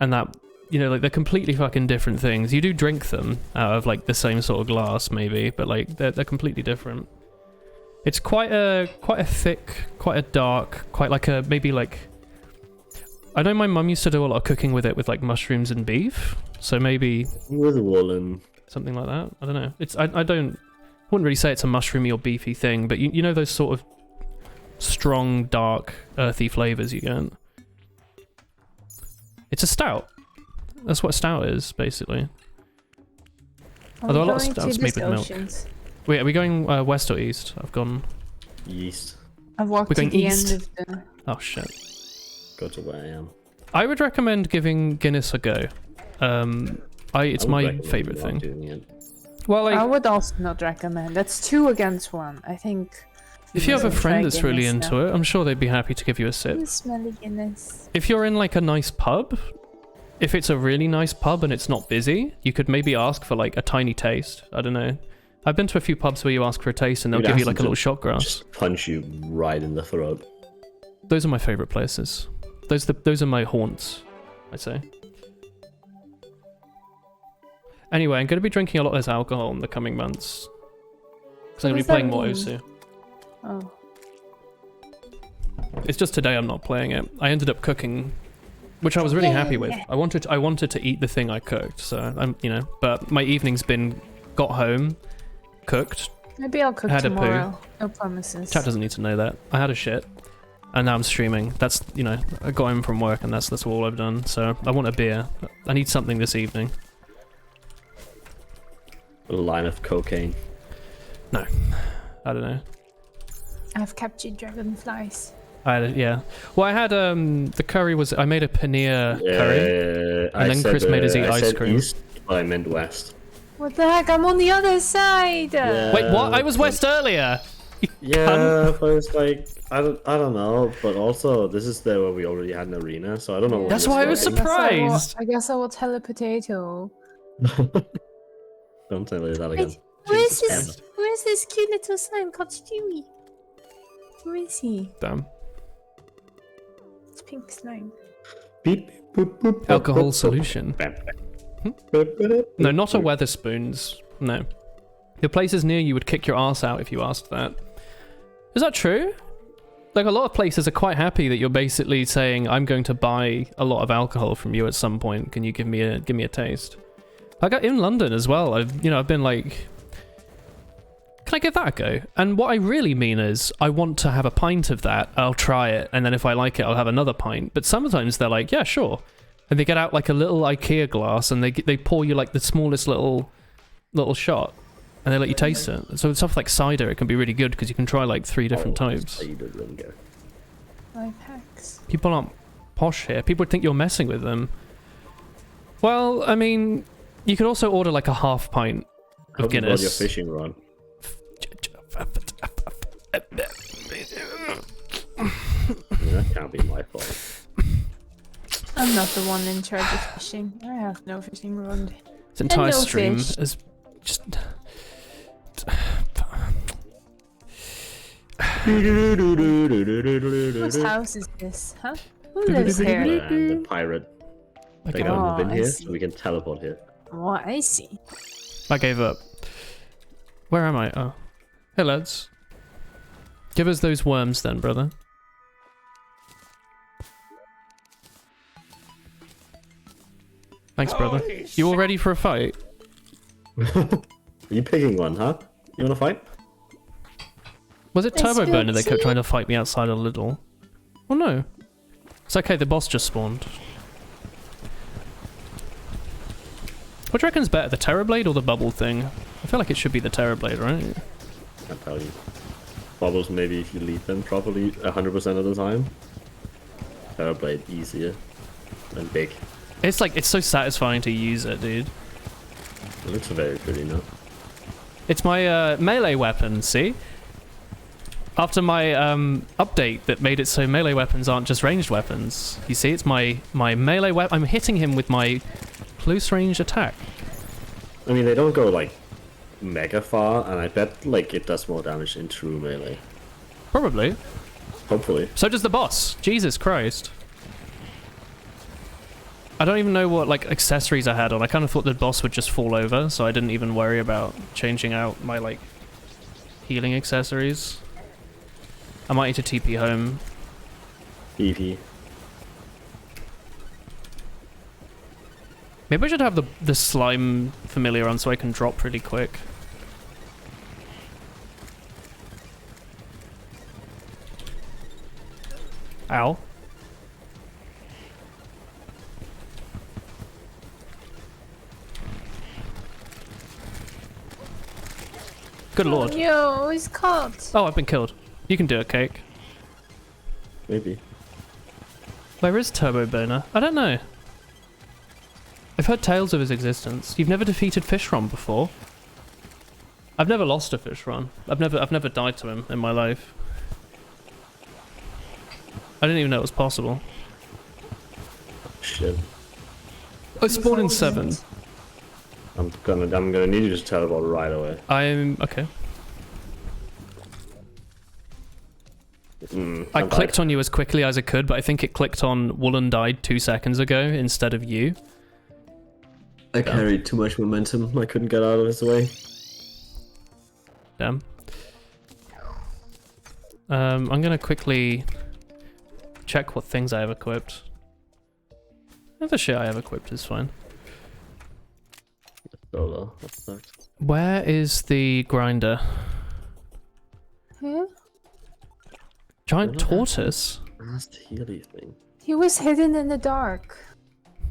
And that, you know, like they're completely fucking different things. You do drink them out of like the same sort of glass maybe, but like they're completely different. It's quite a thick, quite a dark, quite like a, maybe like, I know my mum used to do a lot of cooking with it with like mushrooms and beef. So maybe With woolen. something like that. I don't know. I wouldn't really say it's a mushroomy or beefy thing, but you know those sort of strong, dark, earthy flavors you get. It's a stout. That's what a stout is, basically. Although a lot of stouts made with milk. Wait, are we going west or east? I've gone. Yeast. I've walked We're to going the east. end of the. Oh shit. Go to where I am. I would recommend giving Guinness a go. It's I would my recommend favorite not thing. doing it. Well, I like, would also not recommend. That's 2 against 1. I think. if you have a mustn't friend try that's really Guinness into it, I'm sure they'd be happy to give you a now. sip. You smelly Guinness. If you're in like a nice pub, if it's a really nice pub and it's not busy, you could maybe ask for like a tiny taste. I don't know. I've been to a few pubs where you ask for a taste and they'll You'd give you ask like a them little to shot glass. Just punch you right in the throat. Those are my favorite places. Those are my haunts, I'd say. Anyway, I'm going to be drinking a lot less alcohol in the coming months. Because I'm going to be What does that playing more mean? Osu. Oh. It's just today I'm not playing it. I ended up cooking, which I was really happy with. I wanted to eat the thing I cooked, so I'm, you know, but my evening's been got home, cooked. Maybe I'll cook Had a poo. tomorrow. No promises. Chat doesn't need to know that. I had a shit. And now I'm streaming. That's, you know, I got home from work and that's all I've done. So I want a beer. I need something this evening. A line of cocaine. No. I don't know. I've captured dragonflies. Yeah. Well, I had the curry was I made a paneer curry, I then said, Chris made us eat I ice said cream. East, but I meant west. What the heck? I'm on the other side. Yeah. Wait, what? I was west earlier. You Yeah, cunt. but it's like I don't know. But also, this is there where we already had an arena, so I don't know. What That's this why I was like. surprised. I guess I will tell a potato. Don't tell me that again. Wait, where is Jesus, this? Where is this cute little slime called Stewie? Where is he? Damn. It's pink slime. Beep, boop, boop, boop, Alcohol boop, solution. boop. No, not a Weatherspoons. No. The places near you would kick your ass out if you asked that. Is that true? Like, a lot of places are quite happy that you're basically saying, I'm going to buy a lot of alcohol from you at some point. Can you give me a taste? I got in London as well. I've been like, can I give that a go? And what I really mean is, I want to have a pint of that. I'll try it, and then if I like it, I'll have another pint. But sometimes they're like, yeah, sure. And they get out like a little IKEA glass, and they pour you like the smallest little shot. and they let you taste it. So stuff like cider, it can be really good because you can try like 3 different types. Cider vinegar. Life hacks. People aren't posh here. People would think you're messing with them. Well, I mean, you could also order like a half pint of Hope you brought your Guinness. fishing rod. That can't be my fault. I'm not the one in charge of fishing. I have no fishing rod. This entire no stream fish. is just... Whose house is this, huh? Who lives here? And the pirate. Okay. They gotta move in I here see. so we can teleport here. Oh, I see. I gave up. Where am I? Oh. Hey, lads. Give us those worms then, brother. Thanks, brother. You all ready for a fight? Are you picking one, huh? You wanna fight? Was it Let's Turbo go Burner that kept see. trying to fight me outside a little? Oh no. It's okay, the boss just spawned. What do you reckon's better, the Terrorblade or the bubble thing? I feel like it should be the Terrorblade, right? Can't tell you. Bubbles maybe if you lead them properly 100% of the time. Terrorblade easier than big. It's like, it's so satisfying to use it, dude. It looks very pretty now. It's my melee weapon, see? After my update that made it so melee weapons aren't just ranged weapons. You see, it's my melee weapon. I'm hitting him with my close range attack. I mean, they don't go like mega far, and I bet like it does more damage in true melee. Probably. Hopefully. So does the boss. Jesus Christ. I don't even know what like accessories I had on. I kind of thought the boss would just fall over, so I didn't even worry about changing out my like healing accessories. I might need to TP home. EP. Maybe I should have the slime familiar on so I can drop pretty quick. Ow. Good lord. Yo, he's caught. Oh, I've been killed. You can do it, Cake. Maybe. Where is Turbo Burner? I don't know. I've heard tales of his existence. You've never defeated Fishron before? I've never lost a Fishron. I've never died to him in my life. I didn't even know it was possible. Shit. I spawned in 7. I'm gonna need you to teleport right away. I'm okay. I I'm clicked on you as quickly as I could, but I think it clicked on Woolen died 2 seconds ago instead of you. I carried too much momentum. I couldn't get out of his way. Damn. I'm gonna quickly check what things I have equipped. The shit I have equipped is fine. Solo. That sucks. Where is the grinder? Huh? Giant tortoise? That's the Healy thing. He was hidden in the dark.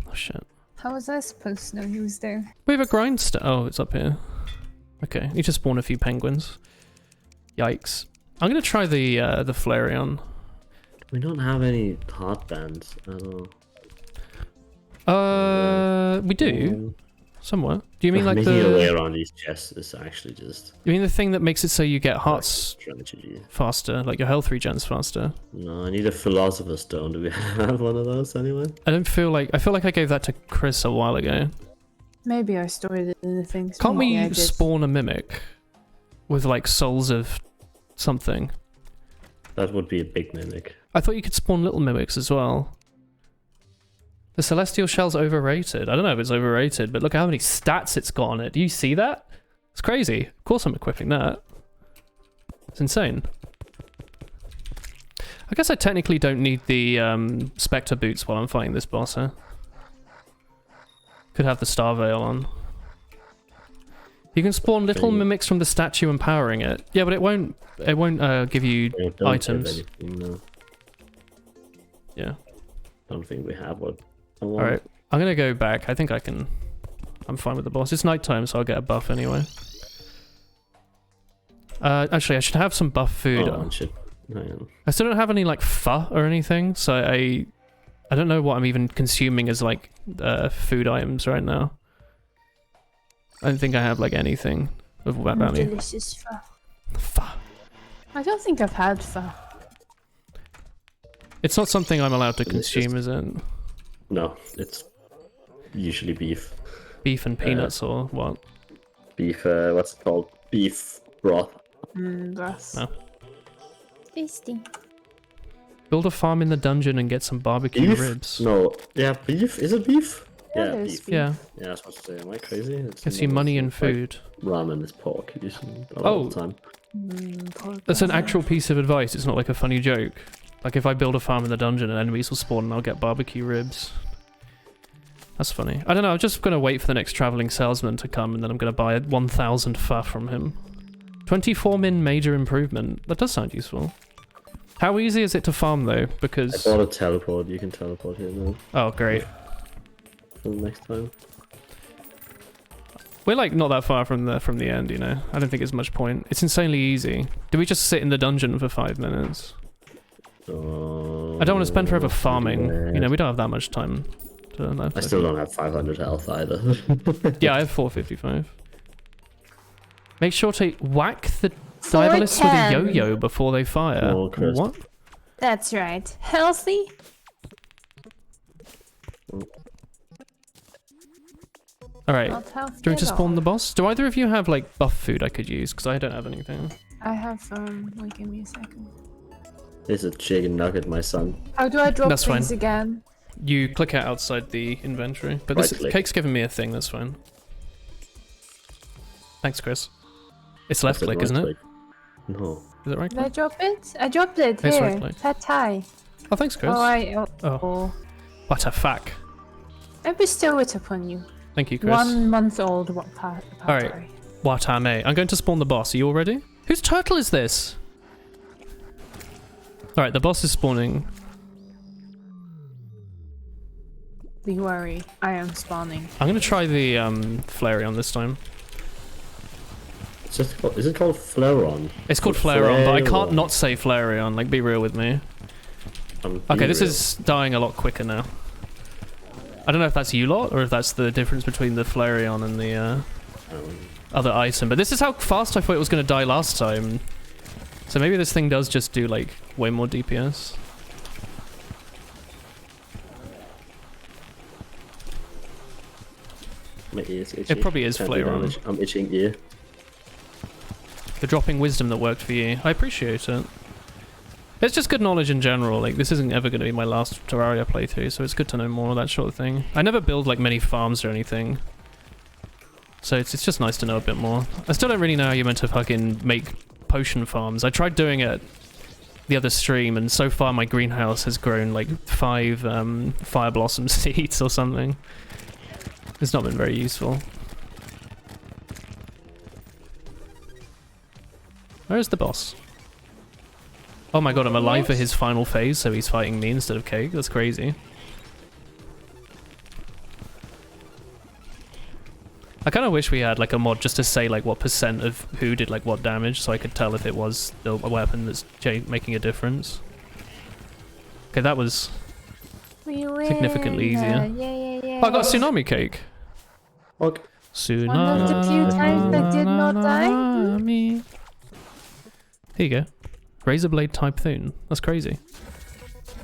Oh shit. How was I supposed to know he was there? We have a grindstone. Oh, it's up here. Okay, you just spawn a few penguins. Yikes. I'm gonna try the Flareon. We don't have any heart bands at all. We do. Somewhere. Do you mean like making your way the... around these chests is actually just You mean the thing that makes it so you get hearts strategy. faster, like your health regens faster? No, I need a philosopher's stone. Do we have one of those anyway? I don't feel like... I feel like I gave that to Chris a while ago. Maybe I stored it in the things. Can't Maybe I we did. spawn a mimic with like souls of something? That would be a big mimic. I thought you could spawn little mimics as well. The Celestial Shell's overrated. I don't know if it's overrated, but look how many stats it's got on it. Do you see that? It's crazy. Of course I'm equipping that. It's insane. I guess I technically don't need the Spectre boots while I'm fighting this boss, huh? Could have the Star Veil on. You can spawn little mimics from the statue empowering it. Yeah, but it won't give you Yeah, don't items. give anything, no. Yeah. Don't think we have what I want. Alright, I'm gonna go back. I think I can... I'm fine with the boss. It's nighttime, so I'll get a buff anyway. Actually, I should have some buff food. Oh, shit. Hang on. I still don't have any like pho or anything, so I don't know what I'm even consuming as like food items right now. I don't think I have like anything of that value. Delicious pho. Pho. I don't think I've had pho. It's not something I'm allowed to consume, is it? No, it's usually beef. Beef and peanuts or what? Beef, what's it called? Beef broth. Broth. No. Tasty. Build a farm in the dungeon and get some barbecue Beef? ribs. No, yeah, beef? Is it beef? Yeah, Yeah, there's beef. beef. Yeah, Yeah, I was supposed to say, am I crazy? It's gets you money and food. Ramen is pork usually a lot of the time. That's an actual piece of advice. It's not like a funny joke. Like if I build a farm in the dungeon and enemies will spawn and I'll get barbecue ribs. That's funny. I don't know, I'm just gonna wait for the next traveling salesman to come and then I'm gonna buy 1,000 pho from him. 24 min major improvement. That does sound useful. How easy is it to farm though? I Because... bought a teleport. You can teleport here now Oh, great. for the next time. We're like not that far from the end, you know? I don't think it's much point. It's insanely easy. Do we just sit in the dungeon for 5 minutes? I don't want to spend forever farming. You know, we don't have that much time. I still don't have 500 health either. Yeah, I have 455. Make sure to whack the diabolis with a 410. yo-yo before they fire. Oh, Chris. What? That's right. Healthy. Alright. Not healthy Do you want to at spawn all. the boss? Do either of you have like buff food I could use? Because I don't have anything. I have wait, give me a second. There's a chicken nugget, my son. How do I drop That's things fine. again? You click it outside the inventory. But this Right-click. cake's giving me a thing, that's fine. Thanks, Chris. It's left click, isn't it? Right-click. No. Is it right Did I click? drop it? I dropped it. It's Here. right click. Pad Thai. Oh, thanks, Chris. Oh. Oh. What a fuck. I bestow it upon you. Thank you, Chris. 1 month old pad Alright. Thai. Watame. I'm going to spawn the boss. Are you all ready? Whose turtle is this? Alright, the boss is spawning. Be worry, I am spawning. I'm going to try the Flareon this time. It's just called, is it called Fleuron? It's called Flareon, but I can't Flareon. not say Flareon. Like, be real with me. Okay, this is dying a lot quicker now. I don't know if that's you lot, or if that's the difference between the Flareon and the other item, but this is how fast I thought it was going to die last time. So maybe this thing does just do, like, way more DPS. My ear's itchy. It probably is Can't do Flareon. damage. I'm itching ear. The dropping wisdom that worked for you. I appreciate it. It's just good knowledge in general. Like, this isn't ever going to be my last Terraria playthrough, so it's good to know more of that sort of thing. I never build, like, many farms or anything. So it's just nice to know a bit more. I still don't really know how you're meant to fucking make potion farms. I tried doing it the other stream, and so far my greenhouse has grown, like, 5 fire blossom seeds or something. It's not been very useful. Where's the boss? Oh my god, I'm alive for his final phase, so he's fighting me instead of Cake. That's crazy. I kind of wish we had like a mod just to say like what percent of who did like what damage, so I could tell if it was the weapon that's making a difference. Okay, that was significantly easier. Yeah. Oh, I got a tsunami cake. Okay. Tsunami. One of the few times that did not die. Here you go. Razor blade typhoon. That's crazy.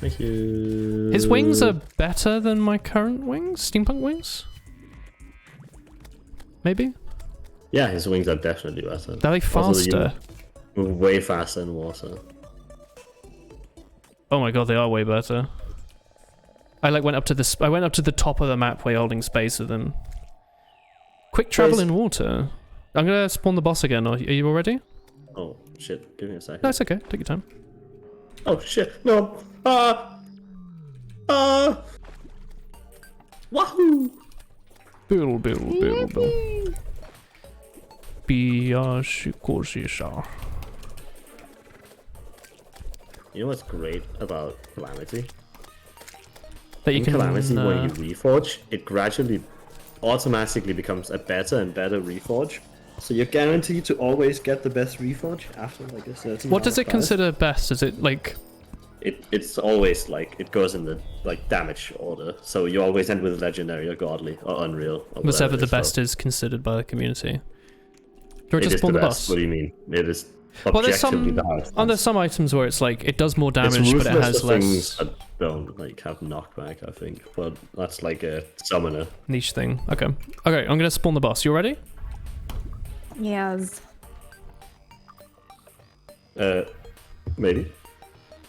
Thank you. His wings are better than my current wings? Steampunk wings? Maybe? Yeah, his wings are definitely better. Are they Also, you faster? move way faster in water. Oh my god, they are way better. I like went up to the I went up to the top of the map while holding space with them. Quick travel in water. I'm gonna spawn the boss again. Are you all ready? Oh shit! Give me a second. No, it's okay. Take your time. Oh shit! No! Wahoo! Bill. Biashikoshisha. You know what's great about Calamity? That you In can. Calamity, when you reforge, it gradually, automatically becomes a better and better reforge. So you're guaranteed to always get the best reforge after like a certain What amount does of it price? consider best? Is it like... It's always like it goes in the like damage order. So you always end with legendary or godly or unreal. Or Whichever whatever the it is best called. is considered by the community? Do I It just is spawn the the best. boss? What do you mean? It is Well, there's objectively some... the highest. There's some items where it's like, it does more damage, It's but it ruthless has for less things that don't like have knockback, I think. But that's like a summoner. niche thing. Okay. Okay, I'm gonna spawn the boss. You ready? Yes. Maybe.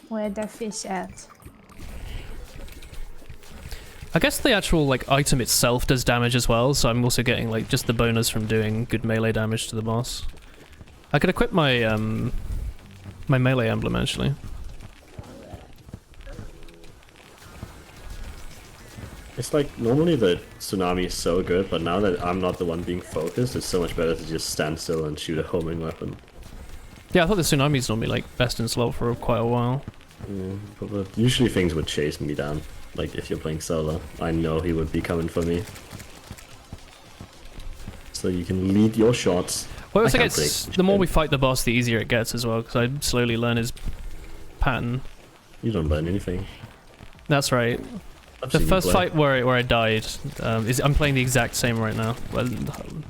Where the fish at? I guess the actual like item itself does damage as well, so I'm also getting like just the bonus from doing good melee damage to the boss. I could equip my my melee emblem actually. It's like normally the tsunami is so good, but now that I'm not the one being focused, it's so much better to just stand still and shoot a homing weapon. Yeah, I thought the tsunami's normally like best in slot for quite a while. Yeah, but usually things would chase me down. Like if you're playing solo, I know he would be coming for me. So you can lead your shots. Well, I also can't gets predict. the more we fight the boss, the easier it gets as well, because I slowly learn his pattern. You don't learn anything. That's right. I've The seen you first play. fight where I died, I'm playing the exact same right now. Well,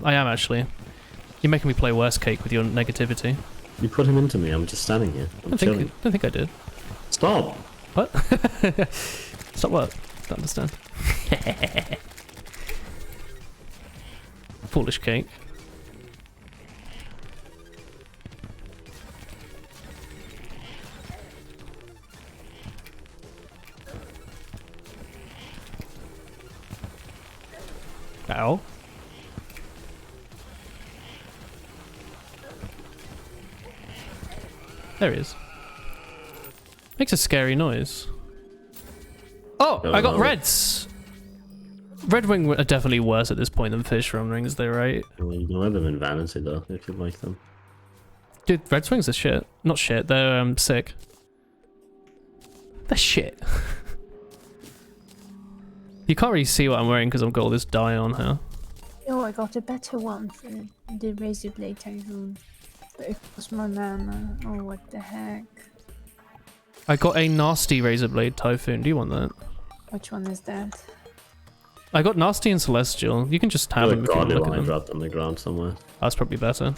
I am actually. You're making me play worse cake with your negativity. You put him into me. I'm just standing here. I'm Don't chilling. think I did. Stop. What? Stop what? Don't understand. Foolish cake. Ow. There he is. Makes a scary noise. Oh, I got no. reds! Red wing are definitely worse at this point than fish rum rings, though, right? Well, you can wear them in vanity though, if you like them. Dude, red swings are shit. Not shit, they're sick. They're shit. You can't really see what I'm wearing because I've got all this dye on here. Oh, I got a better one for the razor blade typhoon. But it costs more mana. Oh, what the heck? I got a nasty razor blade typhoon. Do you want that? Which one is that? I got nasty and celestial. You can just have Have them a if you want to godly look at line them. dropped on the ground somewhere. That's probably better.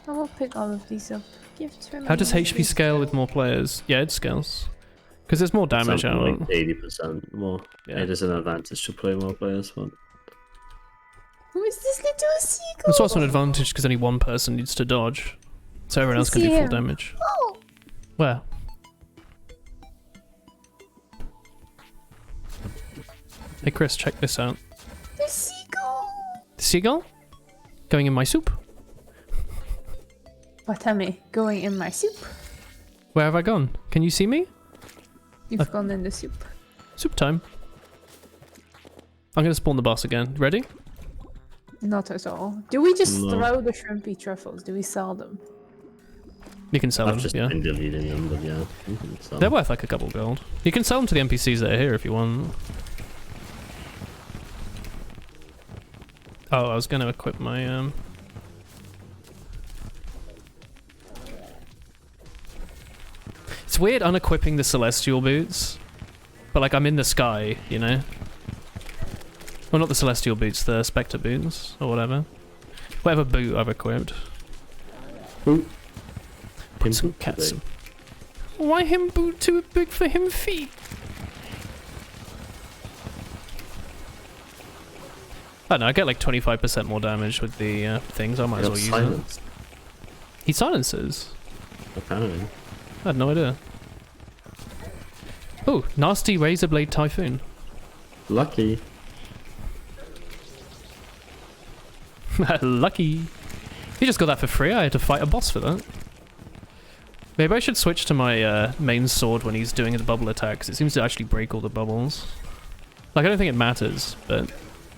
I will pick all of these up. Give it to me. How does HP scale with more players? Yeah, it scales. Because there's more damage Something out. like 80% more. Yeah. It is an advantage to play more players, but Who is this little seagull? It's also an advantage because only one person needs to dodge. So everyone else can do see full him. damage. Oh, Where? Hey Chris, check this out. the seagull! The seagull? Going in my soup? Watame, going in my soup. Where have I gone? Can you see me? You've gone in the soup. Soup time. I'm gonna spawn the boss again. Ready? Not at all. Do we just No. throw the shrimpy truffles? Do we sell them? You can sell I've them, just yeah. been deleting them, but yeah. You can sell They're them. worth like a couple gold. You can sell them to the NPCs that are here if you want. Oh, I was gonna equip my It's weird unequipping the celestial boots, but like I'm in the sky, you know. Well, not the celestial boots, the spectre boots or whatever. Whatever boot I've equipped. Boot. Put Him some boot cats. today. Why him boot too big for him feet? I don't know, I get like 25% more damage with the things, I might as Got well use silenced, it. He silences. apparently. I had no idea. Oh, nasty razor blade typhoon. Lucky. Lucky. He just got that for free, I had to fight a boss for that. Maybe I should switch to my main sword when he's doing his bubble attack, because it seems to actually break all the bubbles. Like, I don't think it matters, but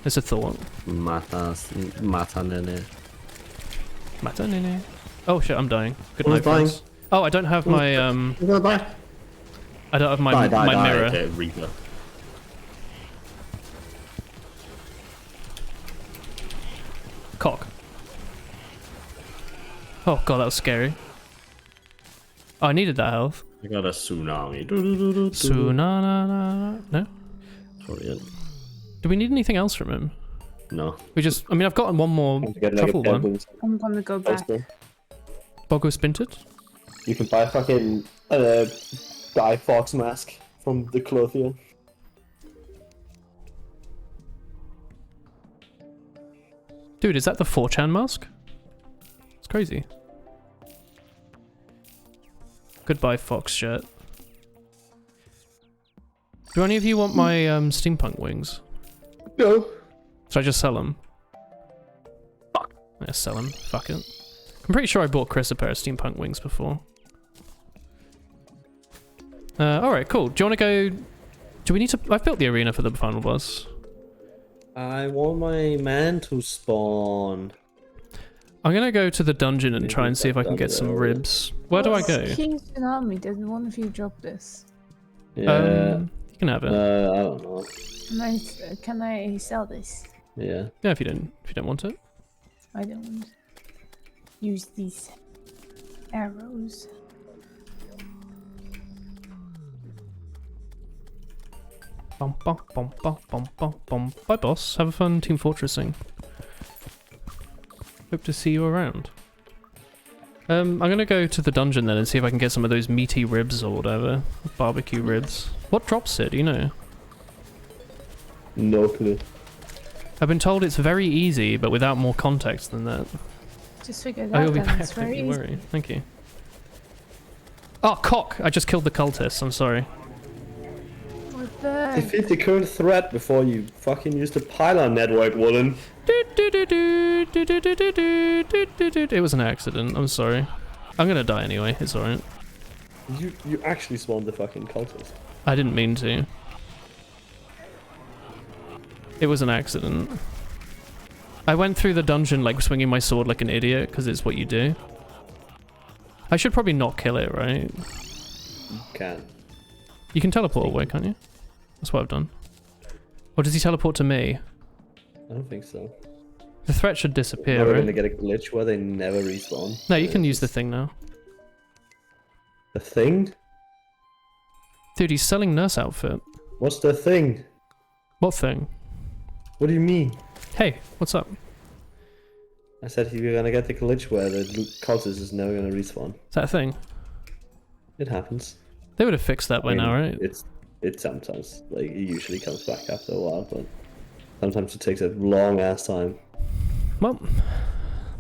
it's a thought. Mata nene. Mata nene. Oh shit, I'm dying. Good Who's night, friends. Oh, I don't have my You're gonna die. I don't have my Die, my mirror. Okay, Reaper. Cock. Oh god, that was scary. Oh, I needed that health. I got a tsunami. Tsunana. No? Sorry, Do we need anything else from him? no. We just... I mean, I've gotten one more You get, like, truffle a one. pebble I'm gonna go back. poster. Bogo Spinted? You can buy fucking Guy Fawkes mask from the clothier. Dude, is that the 4chan mask? It's crazy. Goodbye, Fox shirt. Do any of you want my steampunk wings? No. Should I just sell them? Fuck. Yeah, sell them. Fuck it. I'm pretty sure I bought Chris a pair of steampunk wings before. Alright, cool. Do you want to go... Do we need to... I've built the arena for the final boss. I want my man to spawn. I'm gonna go to the dungeon and try and see if I can get some ribs. Where do I go? King Tsunami, did one of you drop this? Yeah. You can have it. I don't know. Can I sell this? Yeah. Yeah, if you don't want it. I don't use these arrows. Bum, bum, bum, bum, bum, bum, bum. Bye, boss. Have a fun Team Fortressing. Hope to see you around. I'm gonna go to the dungeon then and see if I can get some of those meaty ribs or whatever. Barbecue ribs. What drops it, do you know? No clue. I've been told it's very easy, but without more context than that. Just figured Oh, out you'll be that back, it's don't very you easy. worry. Thank you. Oh, cock! I just killed the cultist, I'm sorry. What the? Defeat the current threat before you fucking use the pylon network, Wooden. It was an accident, I'm sorry. I'm gonna die anyway, it's alright. You actually spawned the fucking cultist. I didn't mean to. It was an accident. I went through the dungeon like swinging my sword like an idiot, because it's what you do. I should probably not kill it, right? You can. You can teleport away, can't you? That's what I've done. Or does he teleport to me? I don't think so. The threat should disappear, We're right? gonna get a glitch where they never respawn. No, you can use the thing now. The thing? Dude, he's selling nurse outfit. What's the thing? What thing? What do you mean? Hey, what's up? I said you're gonna get the glitch where the cultist is never gonna respawn. Is that a thing? It happens. They would have fixed that by now, right? It sometimes, like, it usually comes back after a while, but sometimes it takes a long ass time. Well,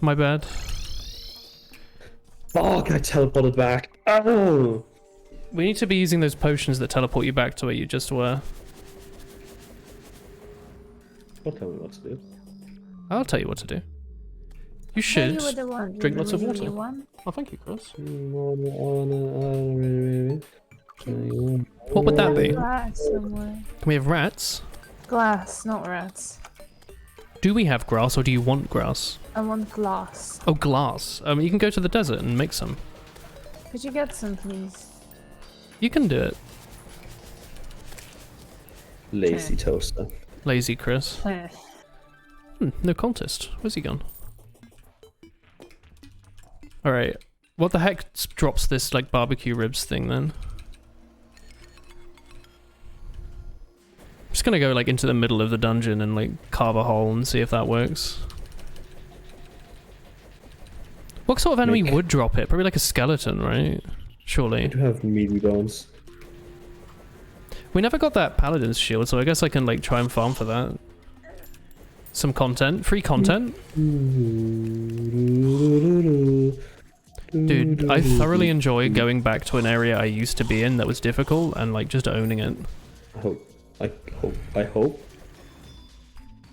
my bad. Fuck, I teleported back. Oh! We need to be using those potions that teleport you back to where you just were. Don't tell me what to do. I'll tell you what to do. You should drink lots of water. Oh, thank you, Chris. What would that be? Glass somewhere. Can we have rats? Glass, not rats. Do we have grass or do you want grass? I want glass. Oh, glass. You can go to the desert and make some. Could you get some, please? You can do it. Lazy toaster. Lazy Chris. No contest. Where's he gone? Alright. What the heck drops this, like, barbecue ribs thing, then? I'm just gonna go, like, into the middle of the dungeon and, like, carve a hole and see if that works. What sort of enemy would drop it? Probably like a skeleton, right? Surely. I do have meaty bones. We never got that paladin's shield, so I guess I can, like, try and farm for that. Some content. Free content. Dude, I thoroughly enjoy going back to an area I used to be in that was difficult and, like, just owning it. I hope.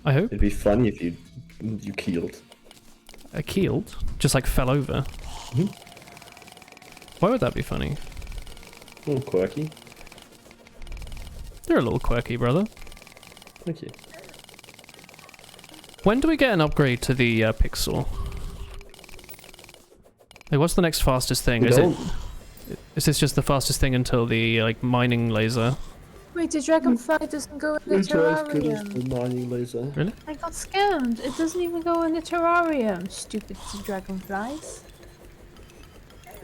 It'd be funny if you keeled. I keeled? Just, like, fell over? Mm-hmm. Why would that be funny? A little quirky. You're a little quirky, brother. Thank you. When do we get an upgrade to the pixel? Like, what's the next fastest thing? Is this just the fastest thing until the, like, mining laser? Wait, the dragonfly doesn't go in the terrarium. The mining laser. Really? I got scammed. It doesn't even go in the terrarium. Stupid dragonflies.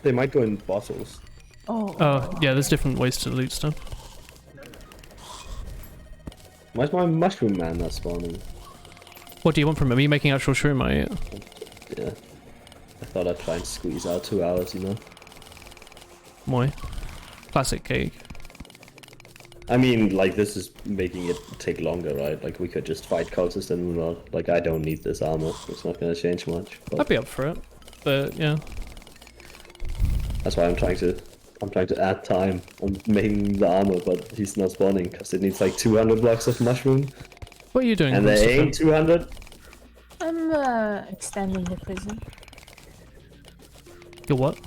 They might go in bottles. Oh. Oh, yeah, there's different ways to loot stuff. Why's my mushroom man not spawning? What do you want from him? Are you making actual shroomite? Yeah. I thought I'd try and squeeze out 2 hours, you know? Why? Classic cake. I mean, like, this is making it take longer, right? Like, we could just fight cultists and move on. Like, I don't need this armor. It's not gonna change much. I'd But be up for it. But, yeah. that's why I'm trying to add time on making the armor, but he's not spawning, because it needs like 200 blocks of mushroom. What are you doing? And there Christopher? ain't 200. I'm extending the prison. You're what?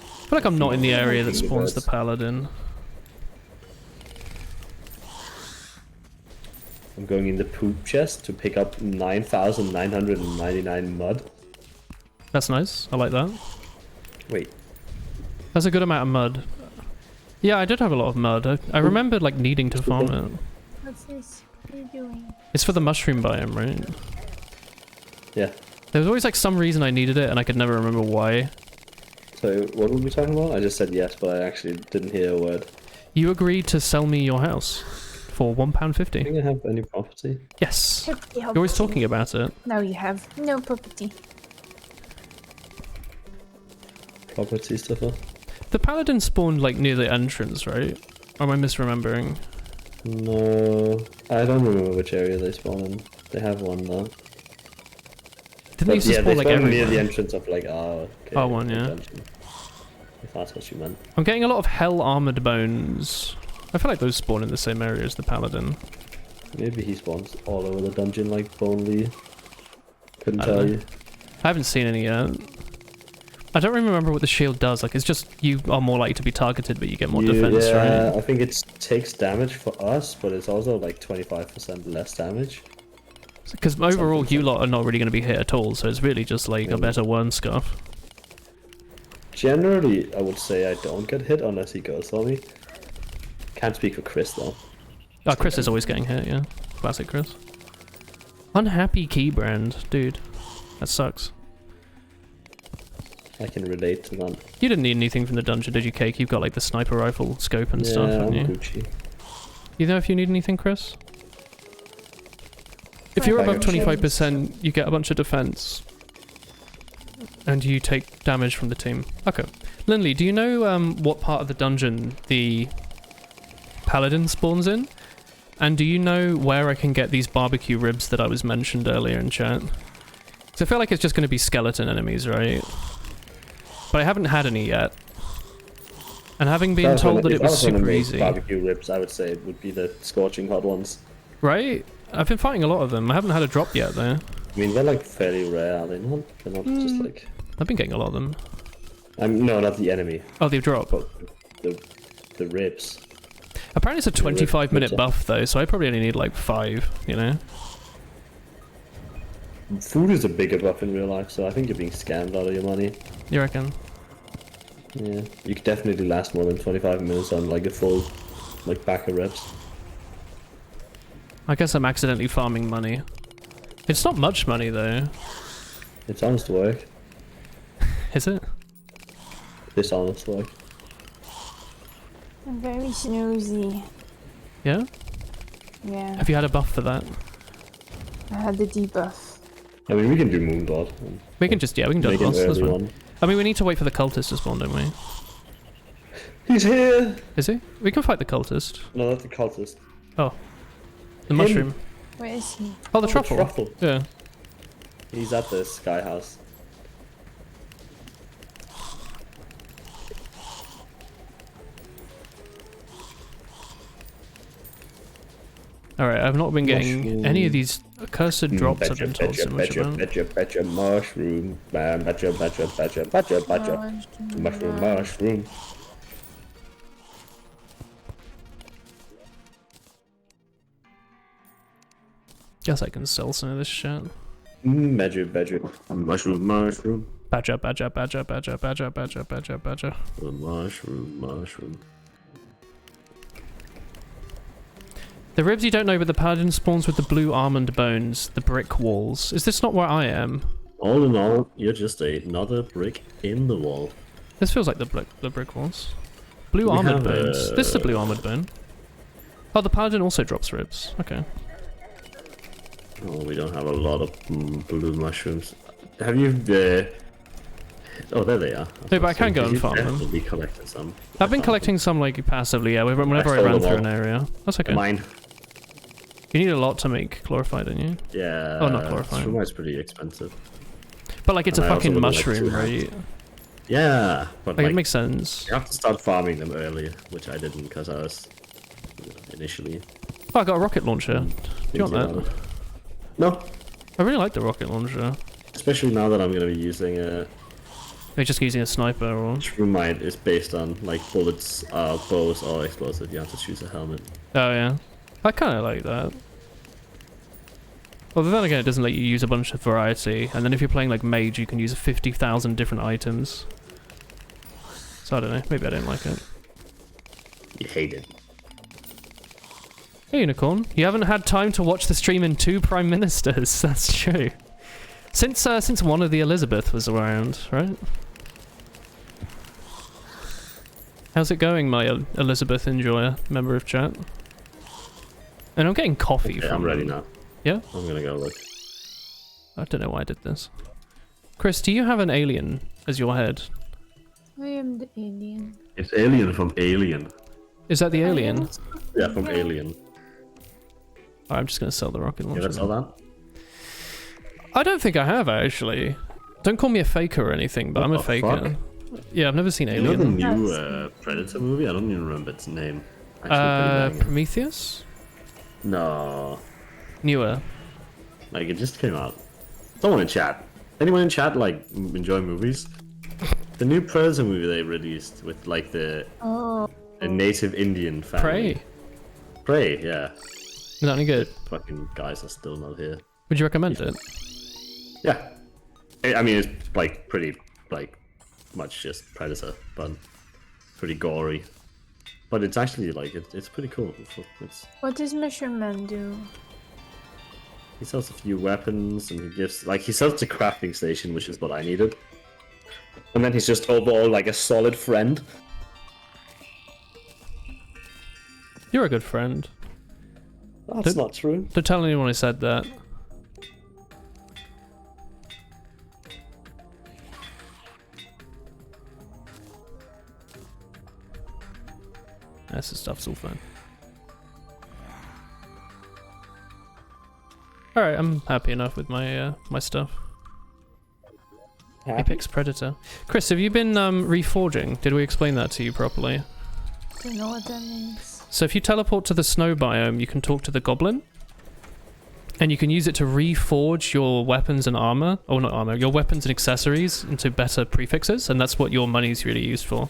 I feel like I'm not in the area that spawns the paladin. I'm going in the poop chest to pick up 9,999 mud. That's nice. I like that. Wait, That's a good amount of mud. Yeah, I did have a lot of mud. I remembered like needing to farm it. What's this? What are you doing? It's for the mushroom biome, right? yeah. There was always like some reason I needed it and I could never remember why. So, what were we talking about? I just said yes, but I actually didn't hear a word. You agreed to sell me your house for I £1.50. think I have any property. Yes. You're always talking about it. No, you have no property. Property stuff. The paladin spawned like near the entrance, right? Or am I misremembering? No, I don't remember which area they spawn in. They have one though. Didn't they used to yeah, spawn they like spawn near the everywhere? entrance of like okay, R1, yeah. dungeon. If that's what you meant. I'm getting a lot of hell armored bones. I feel like those spawn in the same area as the paladin. Maybe he spawns all over the dungeon like Bonely. Couldn't I don't tell know. you. I haven't seen any yet. I don't really remember what the shield does. Like, it's just you are more likely to be targeted, but you get more defense, yeah, right? I think it takes damage for us, but it's also like 25% less damage. Because overall, you lot are not really going to be hit at all, so it's really just like a better worm scarf. Generally, I would say I don't get hit unless he goes for me. Can't speak for Chris though. Oh, Chris is always getting hit, yeah. Classic Chris. Unhappy key brand, dude. That sucks. I can relate to that. You didn't need anything from the dungeon, did you, Cake? You've got like the sniper rifle scope and stuff, Yeah, I'm haven't you? Gucci. You know if you need anything, Chris? If you're Bag above of 25%, you get a bunch of defense. And you take damage from the team. Okay. Lindley, do you know what part of the dungeon the paladin spawns in? And do you know where I can get these barbecue ribs that I was mentioned earlier in chat? Because I feel like it's just going to be skeleton enemies, right? But I haven't had any yet. And having been told that it was super easy... Barbecue ribs, I would say it would be the scorching hot ones. Right? I've been fighting a lot of them. I haven't had a drop yet, though. I mean, they're like fairly rare, are they not? They're not just like... I've been getting a lot of them. No, not the enemy, Oh, they've dropped. but the ribs. Apparently it's a 25-minute ribs are- buff, though, so I probably only need like 5, you know? Food is a bigger buff in real life, so I think you're being scammed out of your money. You reckon? Yeah, you could definitely last more than 25 minutes on like a full, like back of ribs. I guess I'm accidentally farming money. It's not much money, though. It's honest work. Is it? This honest work. I'm very snoozy. Yeah? Yeah, Have you had a buff for that? I had the debuff. I mean, we can do Moondot. We can just, yeah, we can do Make the an boss. That's early fine. one. I mean, we need to wait for the cultist to spawn, don't we? He's here! Is he? We can fight the cultist. No, that's the cultist. Oh. The mushroom. Where is he? Oh, the The truffle. truffle. Yeah. He's at the sky house. Alright, I've not been getting Mushroom. any of these accursed drops I've been told so much about. Betcha, mushroom, man, betcha, mushroom. Guess I can sell some of this shit. Badger, mushroom. Badger, badger, badger, badger, badger, badger, badger, badger. Mushroom. The ribs you don't know, but the paladin spawns with the blue almond bones, the brick walls. Is this not where I am? All in all, you're just another brick in the wall. This feels like the brick walls. Blue We armored have, bones. This is a blue armored bone. Oh, the paladin also drops ribs. Okay. Oh, we don't have a lot of blue mushrooms. Have you Oh, there they are. No, but I can go and farm them. Definitely collected some. I've been collecting some like passively, yeah, whenever I stole ran them through all. an area. That's okay. Mine. You need a lot to make glorified, don't you? Yeah. Oh, not glorified. Shroomite's pretty expensive. But like it's And a I also fucking would like mushroom, to right? Yeah, but Like like it makes sense. you have to start farming them earlier, which I didn't because I was initially. Oh, I got a rocket launcher. Do you want thinking that? about it. No, I really like the rocket launcher. especially now that I'm gonna be using a You're just using a sniper or... Shroomite is based on like bullets, bows, or explosive. You have to choose a helmet. Oh yeah. I kind of like that. Well, then again, it doesn't let you use a bunch of variety, and then if you're playing like mage, you can use 50,000 different items. So I don't know, maybe I don't like it. You hate it. Hey Unicorn, you haven't had time to watch the stream in 2 prime ministers, that's true. Since one of the Elizabeth was around, right? How's it going, my Elizabeth enjoyer, member of chat? And I'm getting coffee Okay, from... I'm ready now. Yeah? I'm gonna go look. I don't know why I did this. Chris, do you have an alien as your head? I am the alien. It's Alien from Alien. Is that the alien? Yeah, from Alien. Alright, I'm just gonna sell the rocket You launcher. ever saw that? I don't think I have, actually. Don't call me a faker or anything, but What I'm a the faker. fuck? Yeah, I've never seen You know the Alien. new Predator movie? I don't even remember its name. Actually, pretty banging. Prometheus? No, Newer. like it just came out. Someone in chat. Anyone in chat like enjoy movies? The new Predator movie they released with like the Oh. native Indian family. Prey. Prey, yeah. Is that any good? Fucking guys are still not here. Would you recommend it? Yeah. I mean, it's like pretty, like, much just Predator, but pretty gory. But it's actually like it's pretty cool. It's What does Mushroom Man do? he sells a few weapons and he sells the crafting station, which is what I needed. And then he's just overall like a solid friend. You're a good friend. That's not true. Don't tell anyone I said that. This stuff's all fine. Alright, I'm happy enough with my my stuff. Apex Predator. Chris, have you been reforging? Did we explain that to you properly? Don't know what that means. So if you teleport to the snow biome, you can talk to the goblin. And you can use it to reforge your weapons and armor. Oh, not armor. Your weapons and accessories into better prefixes. And that's what your money's really used for.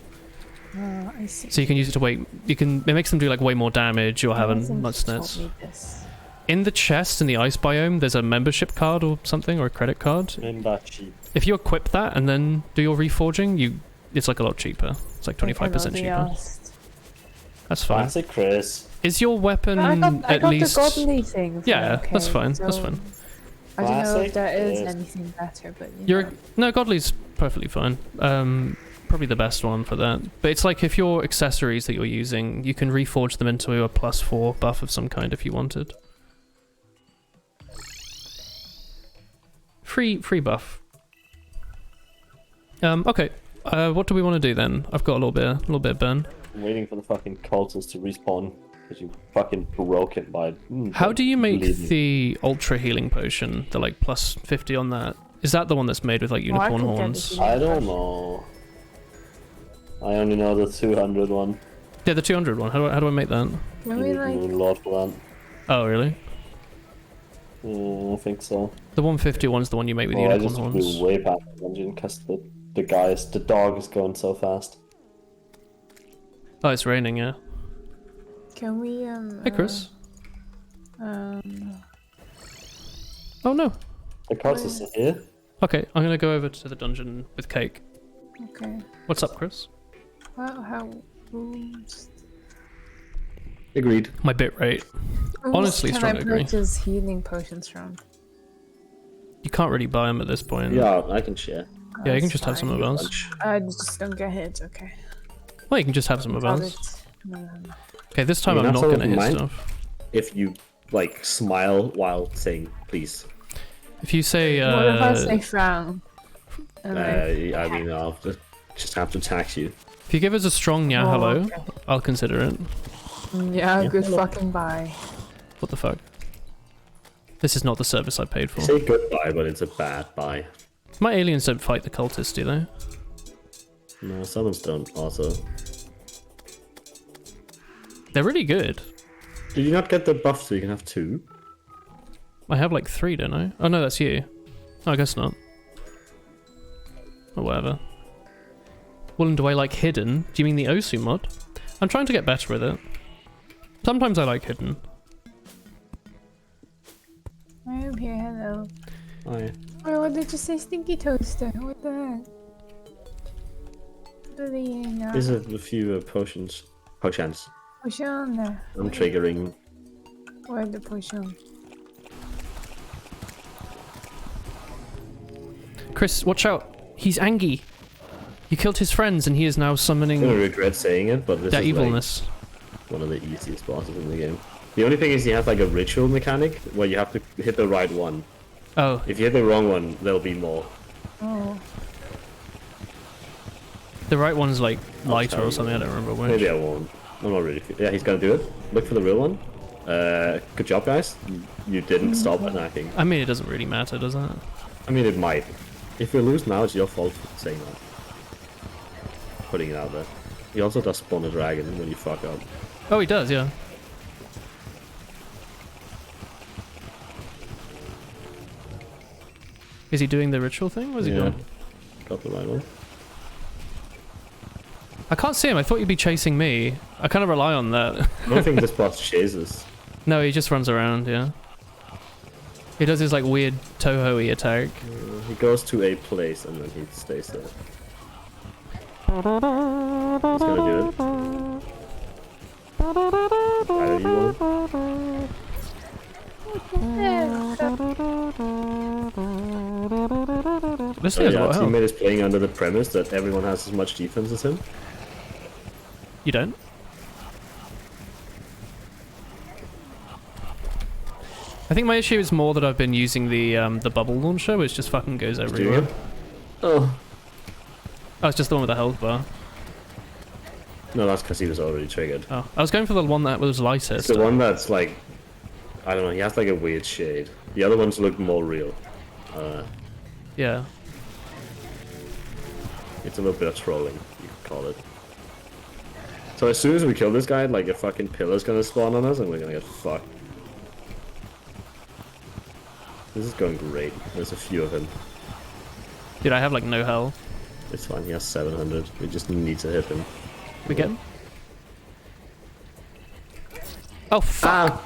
Oh, I see. So you can use it to it makes them do like way more damage or have much stats. In the chest in the ice biome, there's a membership card or something, or a credit card. Membership. If you equip that and then do your reforging, it's like a lot cheaper. It's like 25% cheaper. That's fine. Classic Chris. Is your weapon I got at least? the godly thing. Yeah, okay, that's fine. so That's fine. I don't know Classic if there is is- anything better, but No, godly's perfectly fine. Probably the best one for that. But it's like if your accessories that you're using, you can reforge them into a +4 buff of some kind if you wanted. Free buff. Okay. What do we want to do then? I've got a little bit of burn. I'm waiting for the fucking cultists to respawn because you fucking broke it by. How do you make bleeding. the ultra healing potion? The like +50 on that. Is that the one that's made with like I unicorn could get horns? this I don't know. I only know the 200 one. Yeah, the 200 one. How do I make that? Can we like? Lord for that. Oh, really? I think so. The 150 one's the one you make with Oh, I unicorn just horns. flew way past the dungeon because the dog is going so fast. Oh, it's raining, yeah. Can we Hey, Chris. um. Oh, no. The cultists are here. Okay, I'm gonna go over to the dungeon with Cake. Okay. What's up, Chris? How? Who's Agreed. My bit rate. Honestly, can strong I agree. purchase healing potions from? You can't really buy them at this point. Yeah, I can share. Yeah, you can That's just have some fine. of ours. Lunch. I just don't get hit. Okay. Well, you can just have some of Got ours. it. No. Okay, this time You I'm have not some of gonna hit mine? stuff. If you like smile while saying please. If you say, What if I say frown? And like, I mean, I'll just have to tax you. if you give us a strong yeah oh, hello, okay. I'll consider it. Yeah, Yeah. good fucking bye. What the fuck? This is not the service I paid for. Say goodbye, but it's a bad bye. My aliens don't fight the cultists, do they? No, summons don't also. They're really good. Did you not get the buff so you can have 2? I have like 3, don't I? Oh no, that's you. Oh, I guess not. Or whatever. Well, and do I like hidden? Do you mean the Osu mod? I'm trying to get better with it. Sometimes I like hidden. I am here. Hello. Hi. Oh, what did you say, Stinky Toaster? What the heck? What are they in now? There's a few potions. Potions. Potion. I'm triggering. Where the potion? Chris, watch out! He's Angie! You killed his friends and he is now I'm gonna summoning regret saying it, but this that is evilness. like one of the easiest bosses in the game. The only thing is he has like a ritual mechanic where you have to hit the right one. Oh, If you hit the wrong one, there'll be more. Oh. the right one's like lighter tell or you. something, I don't remember which. Maybe I won't. I'm not really. Yeah, he's gonna do it. Look for the real one. Good job, guys. You didn't stop attacking. I mean, it doesn't really matter, does it? I mean, it might. If we lose now, it's your fault for saying that. Putting it out there. He also does spawn a dragon when you fuck up. Oh, he does, yeah. Is he doing the ritual thing? What's he Yeah. doing? Got the right one. I can't see him. I thought he'd be chasing me. I kind of rely on that. I don't think this boss chases. No, he just runs around, yeah. He does his like weird Toho-y attack. He goes to a place and then he stays there. He's gonna do it. Either you want. This So thing has a yeah, lot our of health. teammate is playing under the premise that everyone has as much defense as him. You don't? I think my issue is more that I've been using the bubble launcher, which just fucking goes Doing everywhere. it. Oh. Oh, it's just the one with the health bar. No, that's because he was already triggered. Oh, I was going for the one that was lighter. It's the one that's like, I don't know, he has like a weird shade. The other ones look more real. Yeah. It's a little bit of trolling, you could call it. So as soon as we kill this guy, like a fucking pillar's gonna spawn on us and we're gonna get fucked. This is going great. There's a few of him. Dude, I have like no health. It's fine, he has 700. We just need to hit him. We get him? Oh, fuck! Ah!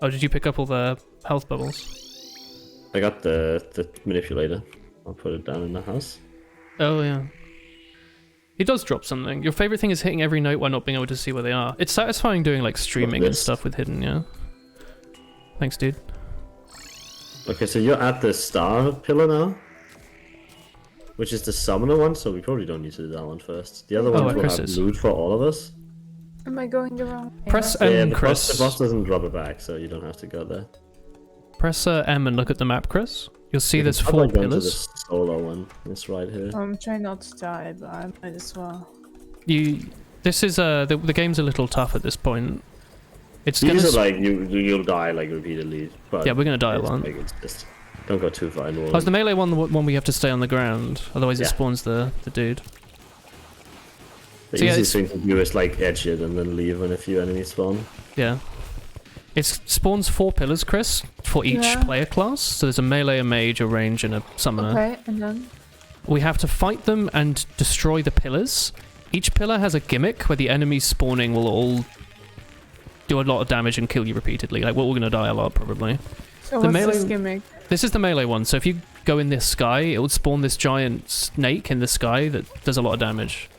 Oh, did you pick up all the health bubbles? I got the manipulator. I'll put it down in the house. Oh, yeah. He does drop something. Your favorite thing is hitting every note while not being able to see where they are. It's satisfying doing like streaming and this? stuff with hidden, yeah. Thanks, dude. Okay, so you're at the star pillar now? Which is the summoner one, so we probably don't need to do that one first. The other Oh, ones will Chris have is. loot for all of us. Am I going the wrong way? Press Yeah, M, the Chris. boss doesn't drop it back, so you don't have to go there. Press M and look at the map, Chris. You'll see You can there's probably 4 go into pillars. the solo one. It's right here. I'm trying not to die, but I might as well. This is the game's a little tough at this point. It's gonna These are like you'll die like repeatedly, but yeah, we're gonna die a it's lot. like, it's just don't go too far involved. Oh, is the melee one the one we have to stay on the ground? Otherwise it Yeah. spawns the dude. The so yeah, easiest thing to do is like edge it and then leave when a few enemies spawn. Yeah. It spawns 4 pillars, Chris, for each Yeah. player class. So there's a melee, a mage, a range, and a summoner. Okay, and then? We have to fight them and destroy the pillars. Each pillar has a gimmick where the enemies spawning will all do a lot of damage and kill you repeatedly. Like, well, we're gonna die a lot, probably. So The what's melee- this gimmick? This is the melee one, so if you go in this sky, it will spawn this giant snake in the sky that does a lot of damage.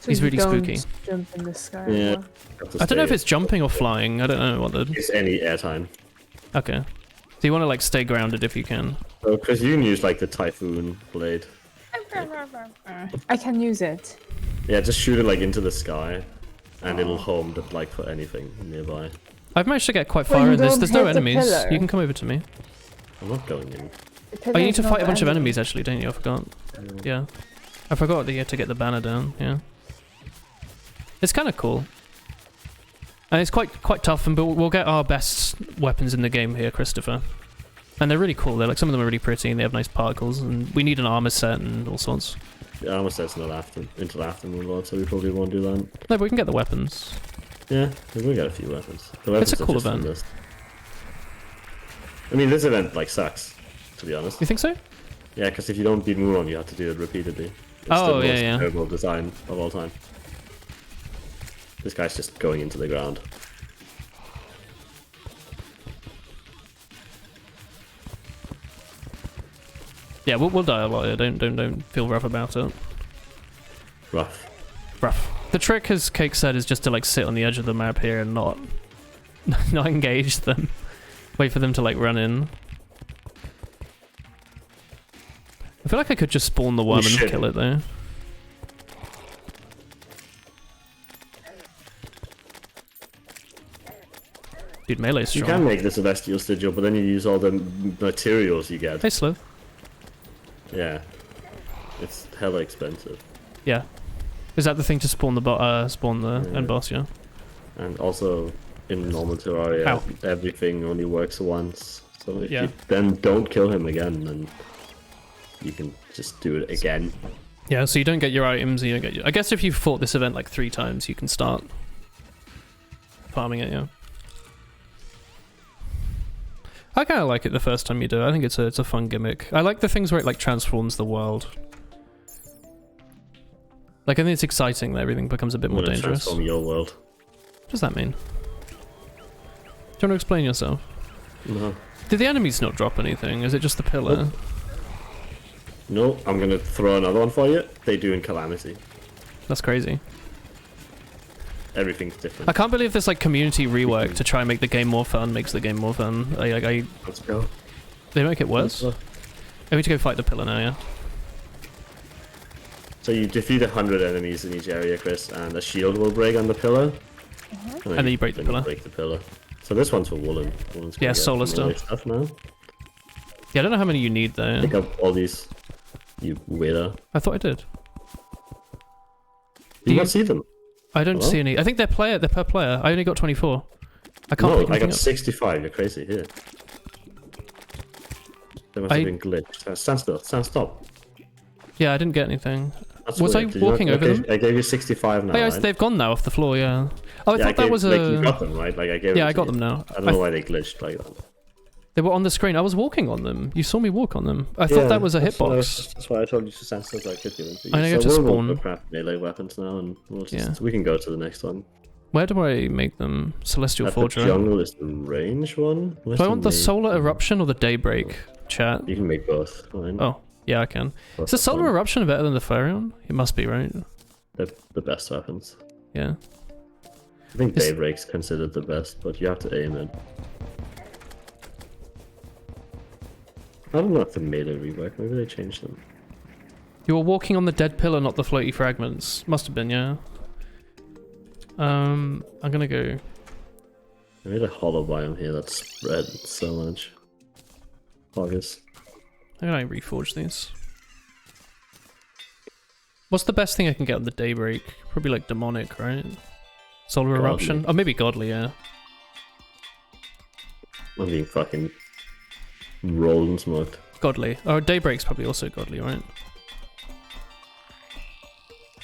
So He's you really don't spooky. Jump in the sky. Yeah. or- Have to I don't know if stay- it's jumping or flying. I don't know what the... it's any airtime. Okay. So you want to like stay grounded if you can. So, Chris, you can use like the Typhoon blade. I can use it. Yeah, just shoot it like into the sky, and it'll home the, like for anything nearby. I've managed to get quite Well, far you in this. don't There's no hit the enemies. pillar. You can come over to me. I'm not going in. Oh, you need to fight a bunch of enemies actually, don't you? I forgot. Yeah. I forgot that you had to get the banner down, yeah. It's kind of cool. And it's quite tough, but we'll get our best weapons in the game here, Christopher. And they're really cool. They're like, some of them are really pretty and they have nice particles, and we need an armor set and all sorts. The armor set's not into the afternoon lord, so we probably won't do that. No, but we can get the weapons. Yeah, we get a few weapons. The weapons It's a are cool just event. endless. I mean, this event like sucks, to be honest. You think so? Yeah, because if you don't beat Muron, you have to do it repeatedly. It's Oh, the yeah, most yeah. terrible design of all time. This guy's just going into the ground. Yeah, we'll die a lot here. Don't feel rough about it. Rough. Rough. The trick, as Cake said, is just to like sit on the edge of the map here and not not engage them. Wait for them to like run in. I feel like I could just spawn the worm and shit. kill it though. Dude, melee's You strong. can make the Celestial Sigil, but then you use all the materials you get. Hey, slow. Yeah. It's hella expensive. Yeah. Is that the thing to spawn the spawn the end boss? Yeah. And also, in normal Terraria, Ow. everything only works once. So if Yeah. you then don't kill him again, then you can just do it again. Yeah. So you don't get your items. You don't get. I guess if you've fought this event like 3 times, you can start farming it. Yeah. I kind of like it the first time you do it. I think it's a fun gimmick. I like the things where it like transforms the world. Like I think it's exciting that everything becomes a bit more Wanna dangerous. transform your world. What does that mean? Do you want to explain yourself? No. Did the enemies not drop anything? Is it just the pillar? No, I'm gonna throw another one for you. They do in Calamity. That's crazy. Everything's different. I can't believe this like community rework to try and make the game more fun makes the game more fun. Let's go. They make it worse. Let's go. I need to go fight the pillar now, yeah. So you defeat 100 enemies in each area, Chris, and a shield will break on the pillar. And then you break the pillar. Break the pillar. So this one's for Woolen. Woolen's gonna Yeah, get solar melee stuff. now. Yeah, I don't know how many you need though. Pick up all these. You weirdo. I thought I did. You you- not see them? I don't Hello? see any. I think they're per player. I only got 24. I can't No, pick I anything got up. 65. You're crazy. Here. They must have been glitched. Stand still. Stand stop. Yeah, I didn't get anything. That's Was I weird. Did you walking not- over okay, them? I gave you 65 now. Oh, yeah, right? they've gone now off the floor, yeah. Oh, I Yeah, thought that gave- was like, you a... got them, right? Like I gave Yeah, them I to got you. them now. I don't know why they glitched like that. They were on the screen. I was walking on them. You saw me walk on them. I thought that was a hitbox. That's why I told you to stand still so I could give them to you. I need to we'll spawn. go craft melee weapons now, and we'll just, Yeah. we can go to the next one. Where do I make them? Celestial At the Forge, right? jungle is the range one. Where's Do I want the main- solar eruption or the daybreak? Chat. You can make both. Fine. Oh, yeah, I can. Both Is the are solar fine. eruption better than the Flareon? It must be, right? They're the best weapons. Yeah. I think Is- Daybreak's considered the best, but you have to aim it. I don't know if the melee rework. Maybe they changed them. You were walking on the dead pillar, not the floaty fragments. Must have been, yeah. I'm gonna go. I made a hollow biome here that spread so much. August. How can I reforge these? What's the best thing I can get on the daybreak? Probably like demonic, right? Solar Godly. eruption? Oh, maybe godly, yeah. I'm being fucking rolled and smoked. Godly. Oh, daybreak's probably also godly, right?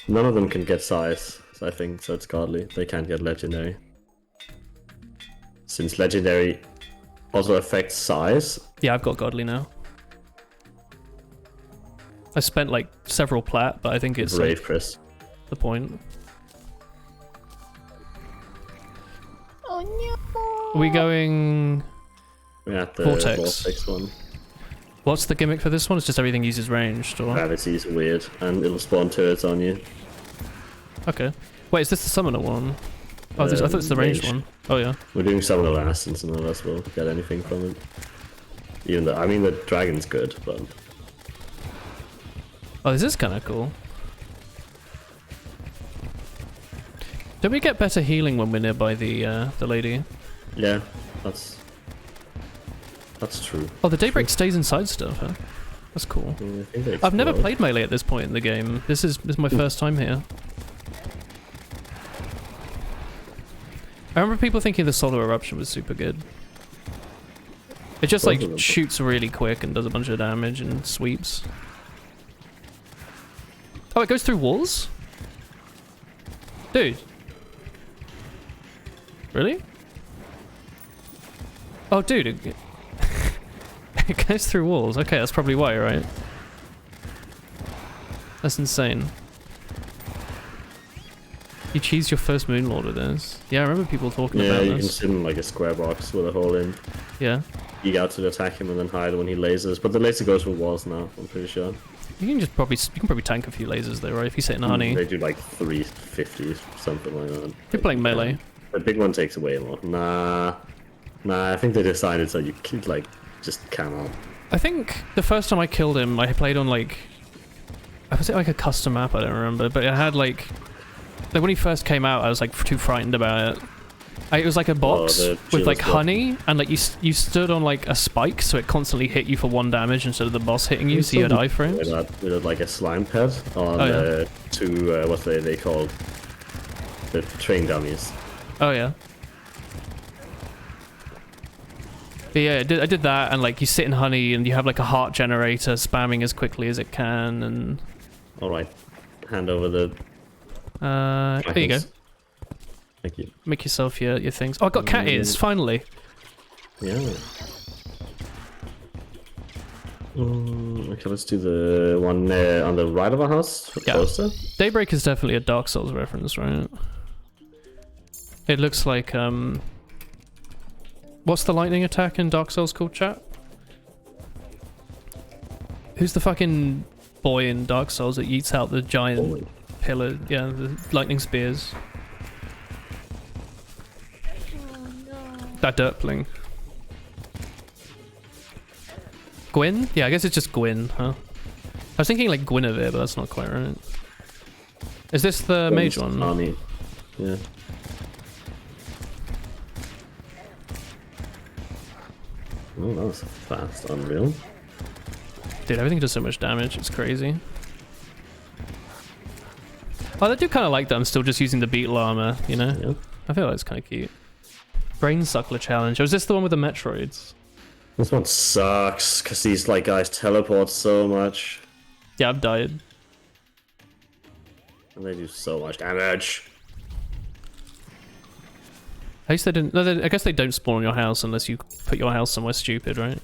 None of them can get size, so I think, so it's godly. They can't get legendary. Since legendary also affects size. Yeah, I've got godly now. I spent like several plat, but I think it's Brave, like, Chris. the point. Oh no! Are we going... We're at the Vortex. Vortex one. What's the gimmick for this one? It's just everything uses ranged, or... Gravity is weird, and it'll spawn turrets on you. Okay. Wait, is this the summoner one? Oh, I thought it's the ranged Ranged. one. Oh, yeah. We're doing some of the last, since none of us will get anything from it. Even though, I mean, the dragon's good, but Oh, this is kind of cool. Don't we get better healing when we're nearby the lady? yeah, that's true. Oh, the daybreak stays inside stuff, huh? That's cool. Yeah, I think they I've never explode. played melee at this point in the game. This is my first time here. I remember people thinking the solar eruption was super good. It just Both like of them. shoots really quick and does a bunch of damage and sweeps. Oh, it goes through walls? Dude. Really? Oh, dude. It goes through walls. Okay, that's probably why, right? That's insane. You cheese your first Moon Lord with this. Yeah, I remember people talking Yeah, about you can this. sit in like a square box with a hole in. Yeah. You out to attack him and then hide when he lasers. But the laser goes through walls now, I'm pretty sure. You can probably tank a few lasers though, right? If you sit in honey. They do like 350, something like that. You're playing melee. The big one takes away more. Nah, I think they decided so you could like just cannot. I think the first time I killed him, I played on like, was it like a custom map? I don't remember, but it had like when he first came out, I was like too frightened about it. It was like a box the with like chills honey, and like you stood on like a spike, so it constantly hit you for 1 damage instead of the boss hitting you, so you had iframes. We had like a slime pad on Oh, yeah. two what they called the train dummies. Oh yeah. But yeah, I did that, and like you sit in honey, and you have like a heart generator spamming as quickly as it can, and All right, hand over the. there you go. Thank you. Make yourself your things. Oh, I got cat ears finally. Yeah. Okay, let's do the one on the right of our house. Yeah. Closer. Daybreak is definitely a Dark Souls reference, right? It looks like what's the lightning attack in Dark Souls called, chat? Who's the fucking boy in Dark Souls that eats out the giant Boy. pillar? Yeah, the lightning spears. That Dirtling. Gwyn? Yeah, I guess it's just Gwyn, huh? I was thinking like Guinevere, but that's not quite right. Is this the mage one? Army. Yeah. Oh, that was fast. Unreal. Dude, everything does so much damage, it's crazy. Oh, I do kind of like that I'm still just using the beetle armor, you know? Yeah. I feel like it's kind of cute. Brain Suckler Challenge. Oh, is this the one with the Metroids? This one sucks because these like guys teleport so much Yeah, I've died. and they do so much damage. At least they didn't... No, I guess they don't spawn on your house unless you put your house somewhere stupid, right?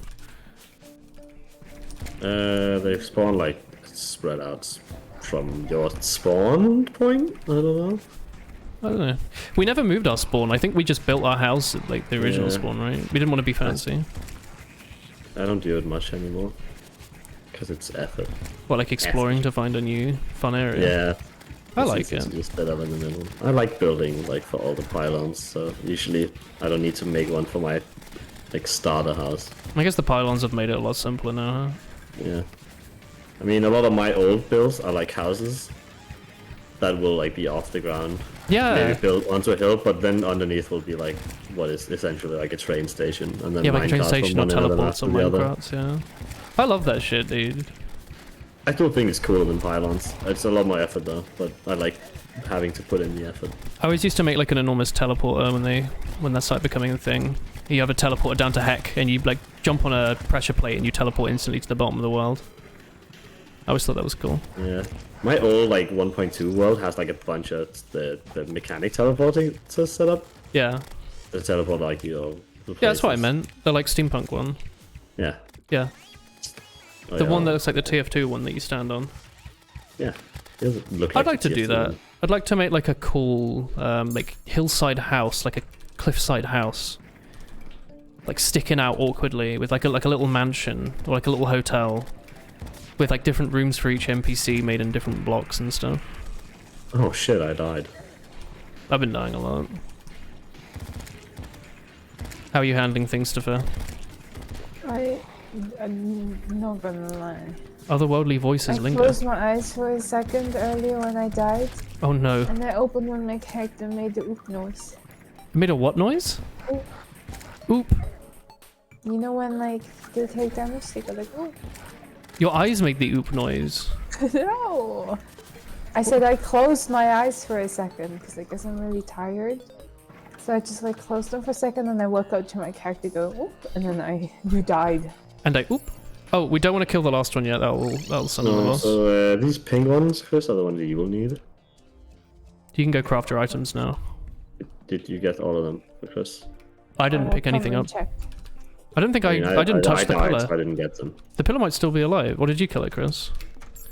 They spawn like spread out from your spawn point. I don't know. I don't know. We never moved our spawn. I think we just built our house at like the original Yeah. spawn, right? We didn't want to be fancy. I don't do it much anymore because it's effort. What, like exploring to find a new fun area? Yeah. I It's like easy it. to just set up in the middle. I like building like for all the pylons, so usually I don't need to make one for my like starter house. I guess the pylons have made it a lot simpler now, huh? Yeah. I mean, a lot of my old builds are like houses that will like be off the ground. Yeah. Maybe built onto a hill, but then underneath will be like what is essentially like a train station, and then Yeah, like a train minecarts from station or one end of the map teleports to or the other. minecarts, yeah. I love that shit, dude. I still think it's cooler than pylons. It's a lot more effort though, but I like having to put in the effort. I always used to make like an enormous teleporter when that started becoming a thing. You have a teleporter down to heck, and you like jump on a pressure plate and you teleport instantly to the bottom of the world. I always thought that was cool. Yeah. My old like 1.2 world has like a bunch of the mechanic teleporting to set up. Yeah. The teleport like Yeah, that's what I meant. The like steampunk one. Yeah. Yeah. Oh, The yeah. one that looks like the TF2 one that you stand on. Yeah. It doesn't look I'd like the to do TF2 that. one. I'd like to make like a cool like hillside house, like a cliffside house. Like sticking out awkwardly with like a little mansion or like a little hotel with like different rooms for each NPC made in different blocks and stuff. Oh shit! I died. I've been dying a lot. How are you handling things, Stefan? I'm not gonna lie. Otherworldly voices I linger. closed my eyes for a second earlier when I died, Oh no. and I opened when my character made the oop noise. It made a what noise? Oop. Oop. You know when like they take damage, they go like oop. Your eyes make the oop noise. No. I said I closed my eyes for a second because I guess I'm really tired. So I just like closed them for a second and I woke up to my character go oop, and then you died. And I oop. Oh, we don't want to kill the last one yet. That'll summon the boss. So these pink ones, Chris, are the ones that you will need. You can go craft your items now. Did you get all of them, Chris? I didn't pick anything up. I don't think I didn't touch the pillar. I didn't get them. The pillar might still be alive. Or did you kill it, Chris?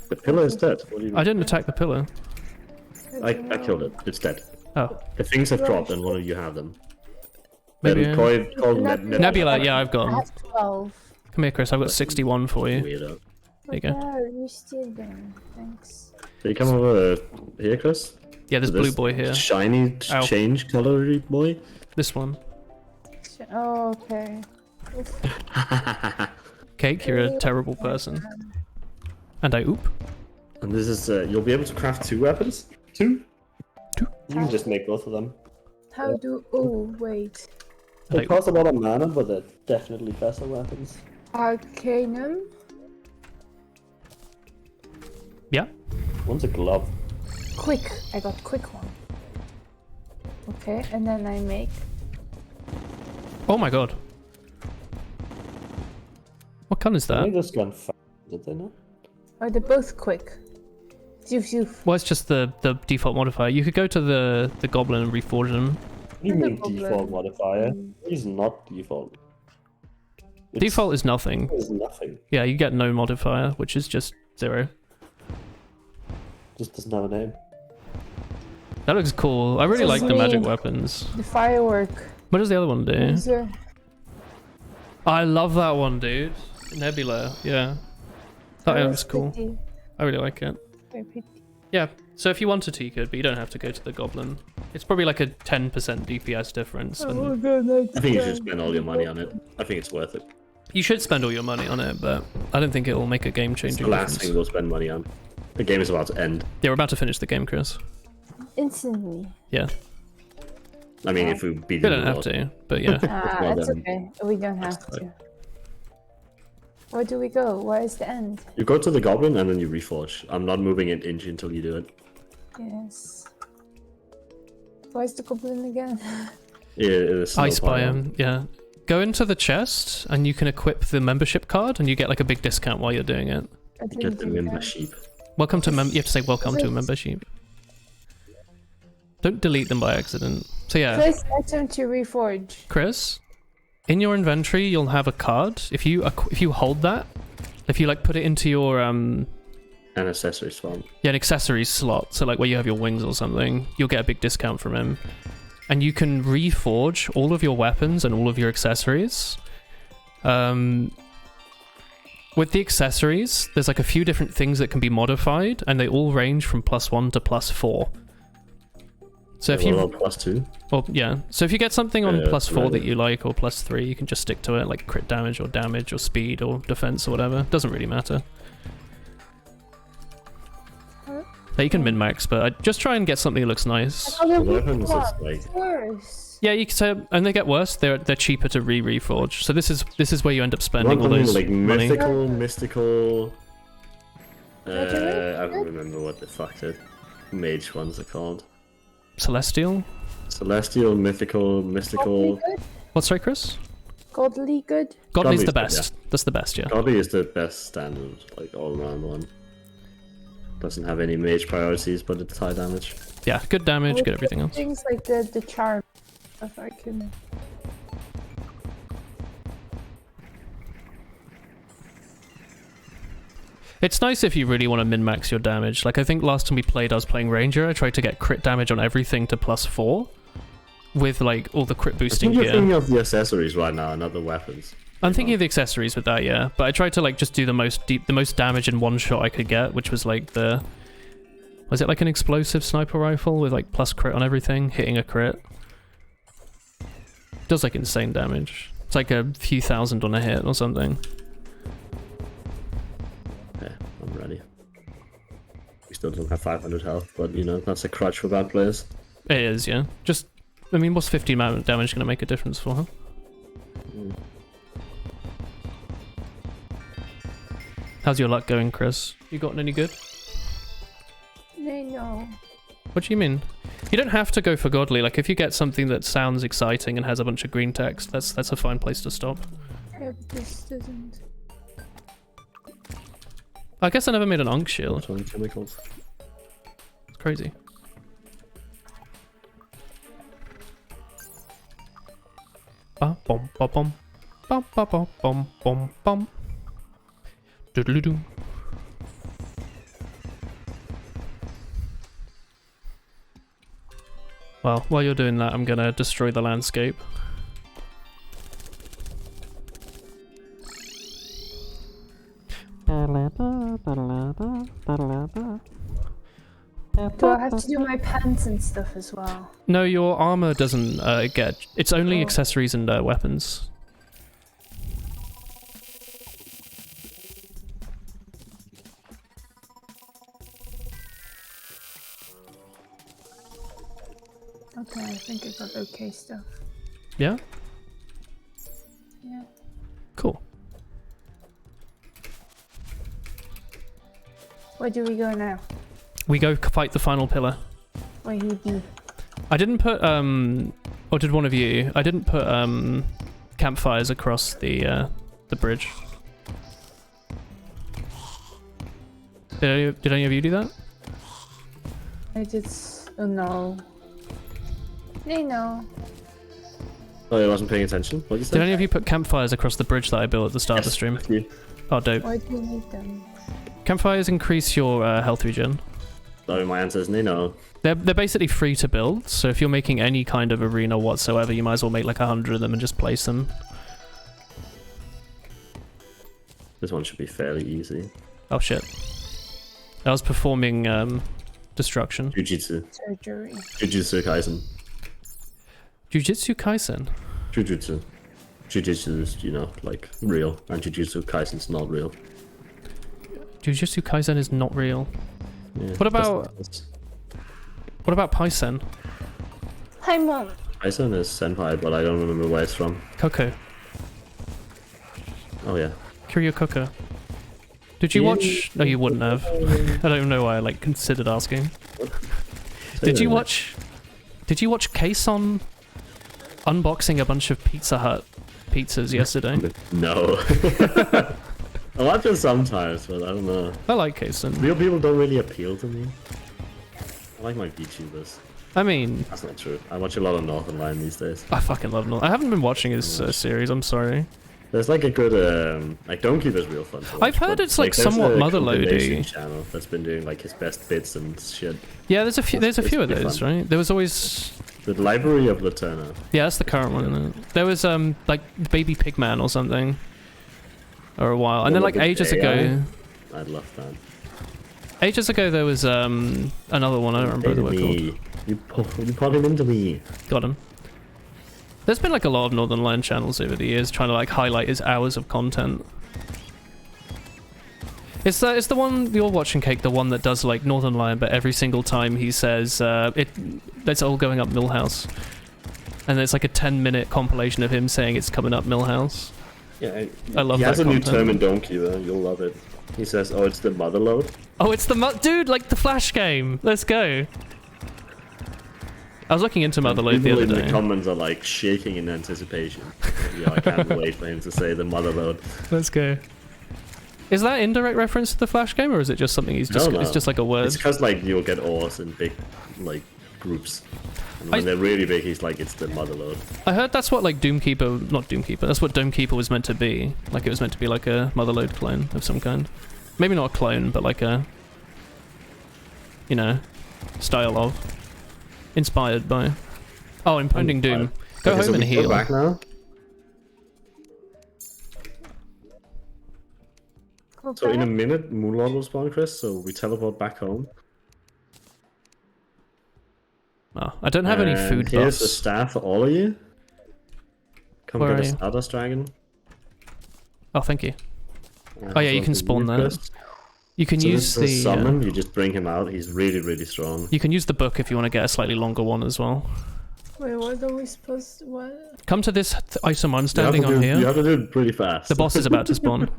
The pillar is dead. What do you mean? I didn't attack the pillar. I killed it. It's dead. Oh. The things have dropped and one of you have them. Maybe. Then call Nebula, yeah, I've got I them. have 12. Come here, Chris. I've got 61 for you. Weirdo. There you go. Oh, you steal them. Thanks. So you come over here, Chris? Yeah, there's blue boy here. Shiny Ow. change colory boy? This one. Oh, okay. Cake, you're a terrible person. And I oop. And this is, you'll be able to craft 2 weapons? 2? Two. You can just make both of them. How do... Oh, wait. They cost a lot of mana, but they're definitely better weapons. Arcanum? Yeah. One's a glove. Quick. I got quick one. Okay, and then I make... Oh my god. What gun is I that? think this gun did they not? Are they both quick? Zoof zoof. Well, it's just the default modifier. You could go to the goblin and reforge them. What do you mean default modifier? He's not default. Default is nothing. It's nothing. Yeah, you get no modifier, which is just 0. Just doesn't have a name. That looks cool. I really This like is the magic me. weapons. The firework. What does the other one do? Laser. I love that one, dude. Nebula, yeah. That looks cool. Pretty. I really like it. Very pretty. Yeah, so if you wanted to, you could, but you don't have to go to the goblin. It's probably like a 10% DPS difference. And I think you should spend all your money on it. I think it's worth it. you should spend all your money on it, but I don't think it will make a It's game-changing the last difference. thing we'll spend money on. The game is about to end. Yeah, we're about to finish the game, Chris. Instantly. Yeah, I mean, if we beat we it, don't have to, but yeah. Well That's done. okay. We don't have to. Where do we go? Where is the end? You go to the goblin and then you reforge. I'm not moving an inch until you do it. Yes. Where's the goblin again? Yeah, it is no Ice problem. biome, yeah. Go into the chest and you can equip the membership card and you get like a big discount while you're doing it. I didn't Get the do that. membership. Welcome to you have to say welcome to a membership. Don't delete them by accident. So yeah, Place item to reforge. Chris, in your inventory you'll have a card. If you hold that, if you like put it into your An accessory swap. an accessories slot, so like where you have your wings or something, you'll get a big discount from him. And you can reforge all of your weapons and all of your accessories. With the accessories, there's like a few different things that can be modified, and they all range from +1 to +4. So if What you, about +2? well, yeah. So if you get something on Yeah, +4 that right. you like, or +3, you can just stick to it, like crit damage or speed or defense or whatever. Doesn't really matter. Now you can min-max, but I just try and get something that looks nice. The weapons is like... Worse. Yeah, you can say, and they get worse. They're cheaper to reforge. So this is where you end up I spending want all something those like money. mystical... I Legendary? don't remember what the fuck the mage ones are called. Celestial. Celestial, mystical... Godly good? What's right, Chris? Godly good? Godly's the Godly's good, best. That's the best, yeah. Godly is the best standard, like all-around one. Doesn't have any mage priorities, but it's high damage. Yeah, good damage, good everything else. Things like the charm. If I can. It's nice if you really want to min-max your damage. Like, I think last time we played, I was playing Ranger. I tried to get crit damage on everything to +4 with, like, all the crit I boosting think you're gear. thinking of the accessories right now, not the weapons. I'm thinking of the accessories with that, yeah. But I tried to, like, just do the most damage in one shot I could get, which was, like, was it, like, an explosive sniper rifle with, like, plus crit on everything, hitting a crit? Does, like, insane damage. It's like a few thousand on a hit or something. still don't have 500 health, but you know, that's a crutch for bad players. It is, yeah. Just, I mean, what's 15 damage going to make a difference for her? How's your luck going, Chris? You gotten any good? No. What do you mean? You don't have to go for godly. Like, if you get something that sounds exciting and has a bunch of green text, that's a fine place to stop. Yeah, but this doesn't. I guess I never made an Ankh shield. Chemicals. It's crazy. Ba bom ba bom. Bum ba bom bom bom bom. Doodly doo. Well, while you're doing that, I'm gonna destroy the landscape. Do I have to do my pants and stuff as well? No, your armor doesn't get... It's only accessories and weapons. Okay, I think I got okay stuff. Yeah? Yeah. Cool. Where do we go now? We go fight the final pillar. Where he be? I didn't put, or did one of you? I didn't put, campfires across the bridge. Did any of you do that? I just... Oh no. No. Oh, I wasn't paying attention. What did you say? Did any of you put campfires across the bridge that I built at the start of the stream? Thank you. Oh, dope. Why do you need them? Campfires increase your health regen. Sorry, my answer is no. They're basically free to build, so if you're making any kind of arena whatsoever, you might as well make like 100 of them and just place them. This one should be fairly easy. Oh shit. I was performing destruction. Jujutsu. Surgery. Jujutsu Kaisen. Jujutsu Kaisen? Jujutsu. Jujutsu is, you know, like, real, and Jujutsu Kaisen's not real. Jujutsu Kaisen is not real. Yeah, What about Paisen? Hi, Mom. Kaisen is senpai, but I don't remember where it's from. Coco. Oh yeah. Kiryu Coco. Did you watch? No, you wouldn't have. I don't even know why I like considered asking. Did you watch Kason unboxing a bunch of Pizza Hut pizzas yesterday? No. I watch it sometimes, but I don't know. I like Kason. Real people don't really appeal to me. I like my VTubers. I mean, That's not true. I watch a lot of Northern Line these days. I fucking love Noel. I haven't been watching his series. I'm sorry. There's like a good like Donkey's real fun to watch, I've heard but, it's like there's somewhat a motherloady. compilation channel that's been doing like his best bits and shit. Yeah, there's a few. There's a It's few of pretty those, fun. right? There was always. The Library of Laterna. Yeah, that's the current one. Isn't it? There was like Baby Pigman or something, or a while, and then like ages ago. I love that. Ages ago there was another one. I don't remember what they were called. You put him into me. Got him. There's been like a lot of Northern Lion channels over the years trying to like highlight his hours of content. It's the one you're watching, Cake, the one that does like Northern Lion, but every single time he says that's all going up Millhouse, and it's like a 10-minute compilation of him saying it's coming up Millhouse. Yeah, I love he that has a new content. term in Donkey though. You'll love it. He says, "Oh, it's the motherload." Oh, it's the dude, like the Flash game. Let's go. I was looking into Motherload the People other in day. the comments are like shaking in anticipation. Yeah, I can't wait for him to say the motherload. Let's go. Is that indirect reference to the Flash game, or is it just something he's just? No. It's just like a word. It's because like you'll get ores in big like groups, and when they're really big, he's like, "It's the motherload." I heard that's what like not Doomkeeper. That's what Domekeeper was meant to be. Like it was meant to be like a Motherload clone of some kind. Maybe not a clone, but like a, you know, style of. Inspired by. Oh, Impending Doom. Go Okay, home so and we go heal. back now. So in a minute, Moonlord will spawn, Chris. So we teleport back home. Oh, I don't have any And food here's the buffs. staff for all of you. Come Where get are a you? Stardust Dragon. Oh, thank you. And Oh yeah, you also can the spawn Weird that. Quest. You can So use this is a the summon. You just bring him out. He's really, really strong. you can use the book if you want to get a slightly longer one as well. Wait, what are we supposed to... What? Come to this item I'm You standing on You here. have to do it pretty fast. The boss is about to spawn.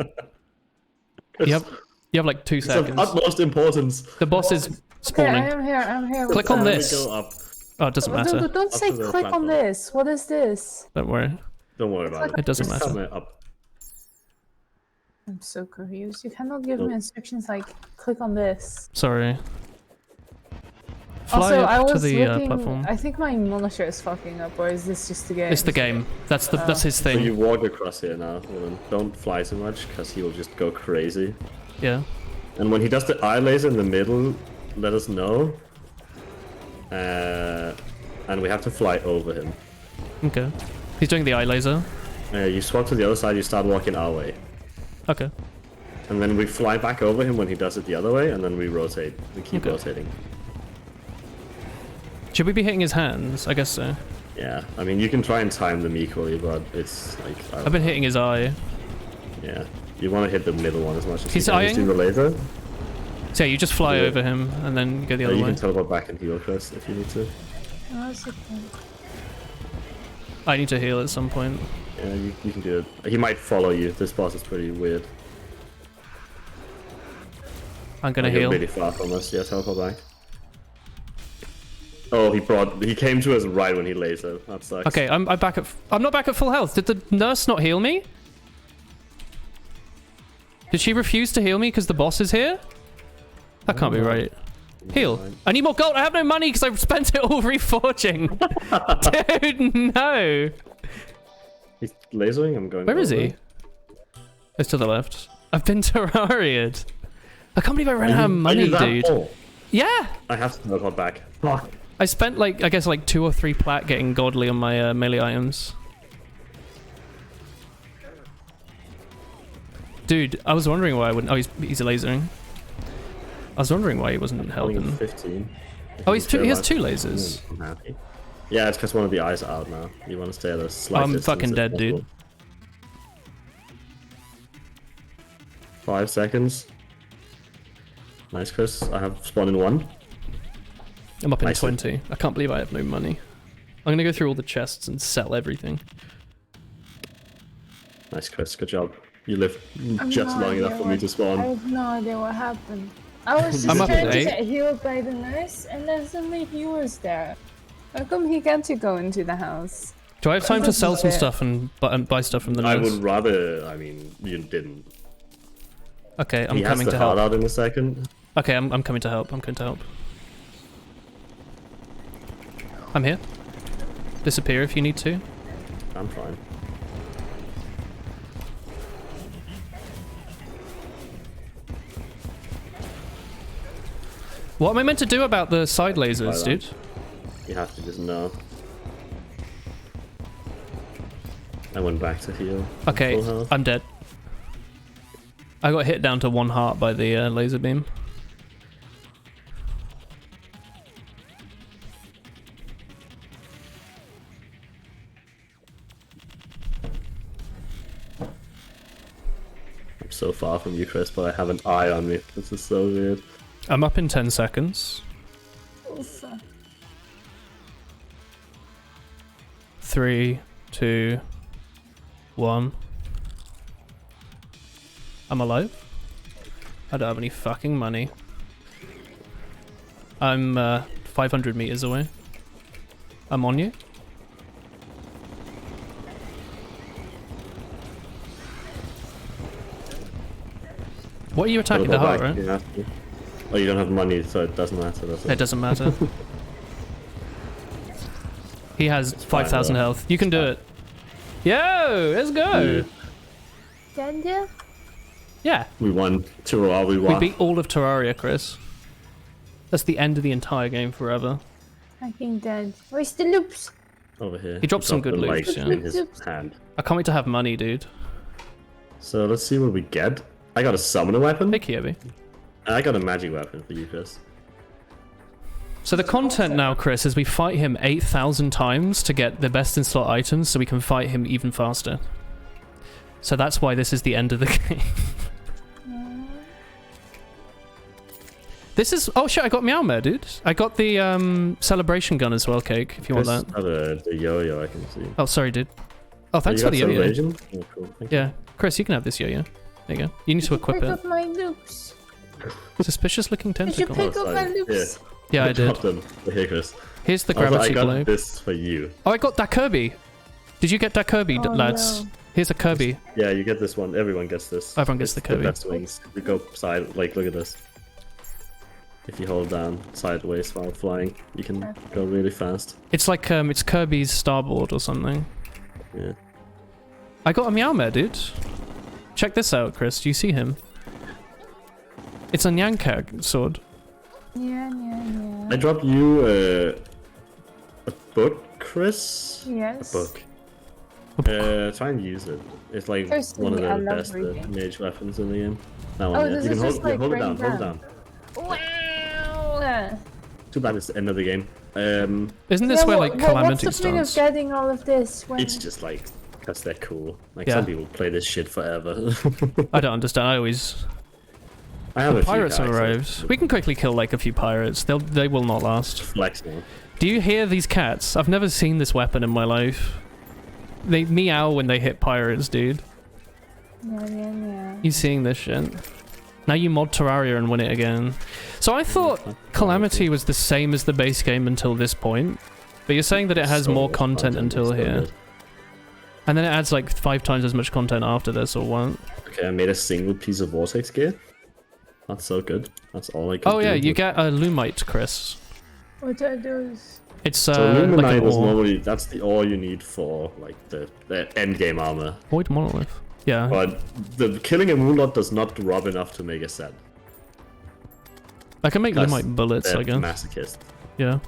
You have like 2 It's of seconds. utmost importance. The boss is Okay, spawning. I'm here. Click What's on up? this. Go up. Oh, it doesn't matter. Don't say to the click on platform. this. What is this? Don't worry. Don't worry about it. It doesn't Just matter. come up. I'm so confused. You cannot give me Nope. instructions like click on this. Sorry. Fly Also, I up to was the looking. platform. I think my monitor is fucking up, or is this just the game? It's the game. That's his So thing. you walk across here now. Woman. Don't fly too much, because he will just go crazy. Yeah. And when he does the eye laser in the middle, let us know. And we have to fly over him. Okay. He's doing the eye laser. You swap to the other side, you start walking our way. Okay. And then we fly back over him when he does it the other way, and then we rotate. We keep Okay. rotating. Should we be hitting his hands? I guess so. Yeah, I mean, you can try and time them equally, but it's like... I've been hitting his eye. Yeah, you want to hit the middle one as much as He's you can. Just eyeing? do the laser. So yeah, you just fly Yeah. over him and then go the other You way. can teleport back and heal Chris if you need to. Oh, that's okay. I need to heal at some point. Yeah, you can do it. He might follow you. This boss is pretty weird. I'm gonna Like, you're heal. really far from us. Yeah, teleport back. Oh, he came to us right when he lasered. That sucks. Okay, I'm back at. I'm not back at full health. Did the nurse not heal me? Did she refuse to heal me because the boss is here? That can't be right. Heal. I need more gold. I have no money because I spent it all reforging. Dude, no. He's lasering. I'm going. Where is over. he? It's to the left. I've been Terraria'd. I can't believe I ran out of Are money, you that dude. full? Yeah. I have to teleport back. Fuck. I spent like, I guess like 2 or 3 plat getting godly on my melee items. Dude, I was wondering why I wouldn't. Oh, he's lasering. I was wondering why he wasn't Only helping. 15. Oh, he has 2 lasers. I'm happy. Yeah, it's because one of the eyes are out now. You want to stay at a slight I'm distance fucking if dead, possible. dude. 5 seconds. Nice, Chris. I have spawned in 1. I'm up in Nice. 20. I can't believe I have no money. I'm gonna go through all the chests and sell everything. Nice, Chris. Good job. You lived I'm just no long enough idea for me what- to I spawn. have no idea what happened. I was just I'm up trying at to 8. get healed by the nurse, and then suddenly he was there. How come he got to go into the house? Do I have time to This sell is some it. stuff and buy stuff from the I nurse? would rather. I mean, you didn't. Okay, I'm He has coming the to heart help. out in a second. Okay, I'm coming to help. I'm coming to help. I'm here. Disappear if you need to. I'm fine. What am I meant to do about the side lasers, Fire. dude? You have to just know. I went back to heal. Okay, Full health. I'm dead. I got hit down to 1 heart by the laser beam. I'm so far from you, Chris, but I have an eye on me. This is so weird. I'm up in 10 seconds. Oof. 3, 2, 1. I'm alive. I don't have any fucking money. I'm 500 meters away. I'm on you. What are you attacking? The Teleport heart, back, right? you have to. Oh, you don't have money, so it doesn't matter, does it? It doesn't matter. He has fine, 5,000 though. health. You can do it. Yo, let's go. Did you? Yeah, We won. Terraria, we we won. beat all of Terraria, Chris. That's the end of the entire game forever. Fucking dead. Where's the loops? Over here. He dropped some good the loops, light yeah. in his hand. I can't wait to have money, dude. So let's see what we get. I got a summoner weapon. Hey, Kievi. I got a magic weapon for you, Chris. So the content now, Chris, is we fight him 8,000 times to get the best in slot items so we can fight him even faster. So that's why this is the end of the game. This is... Oh shit, I got Meowmare, dude. I got the celebration gun as well, Cake, if you want that. The yo-yo I can see. Oh, sorry, dude. Oh, thanks You for got the yo-yo. celebration? Oh, cool. Thank you. Yeah. Chris, you can have this yo-yo. There you go. You need to equip Pick it. up my loops. Suspicious looking Did you tentacle. pick up my sorry. loops? Yeah, I did. dropped them. Here, Chris. Here's the Also, gravity I got globe. this for you. Oh, I got that Kirby. Did you get that Kirby, Oh, lads? no. Here's a Kirby. Yeah, you get this one. Everyone gets this. Everyone gets It's the Kirby. best wings. You go side, like, look at this. If you hold down sideways while flying, you can go really fast. It's like it's Kirby's starboard or something. Yeah. I got a Meowmare, dude. Check this out, Chris. Do you see him? It's a Nyankag sword. Yeah. I dropped you a book, Chris. Yes. A book. Try and use it. It's like Personally, one I of the love best reading. mage weapons in the game. That one, Oh, yeah. this You can is hold, just like hold it down, raining hold it down. down. Wow. Too bad it's the end of the game. Isn't this Yeah, where what- like what's Calamity the point of starts? getting all of this when It's just like, because they're cool. Like, Yeah. some people play this shit forever. I don't understand. I always... I have The a few pirates have characters. arrived. We can quickly kill like a few pirates. They will not last. Flex now. Do you hear these cats? I've never seen this weapon in my life. They meow when they hit pirates, dude. Yeah. You seeing this shit? Now you mod Terraria and win it again. So I thought Calamity was the same as the base game until this point, but you're saying that it has So more much content until so here. good. And then it adds like 5 times as much content after this, or what? Okay, I made a single piece of vortex gear. That's so good. That's all I can do. Oh yeah, you with- get a Lumite, Chris. What are those? It's So like Luminite an is ore. normally, that's the ore you need for like the end game armor. Void Monolith. Yeah. But the killing a Moonlord does not drop enough to make a set. I can make Plus, Lumite bullets, They're I guess. masochist. Yeah.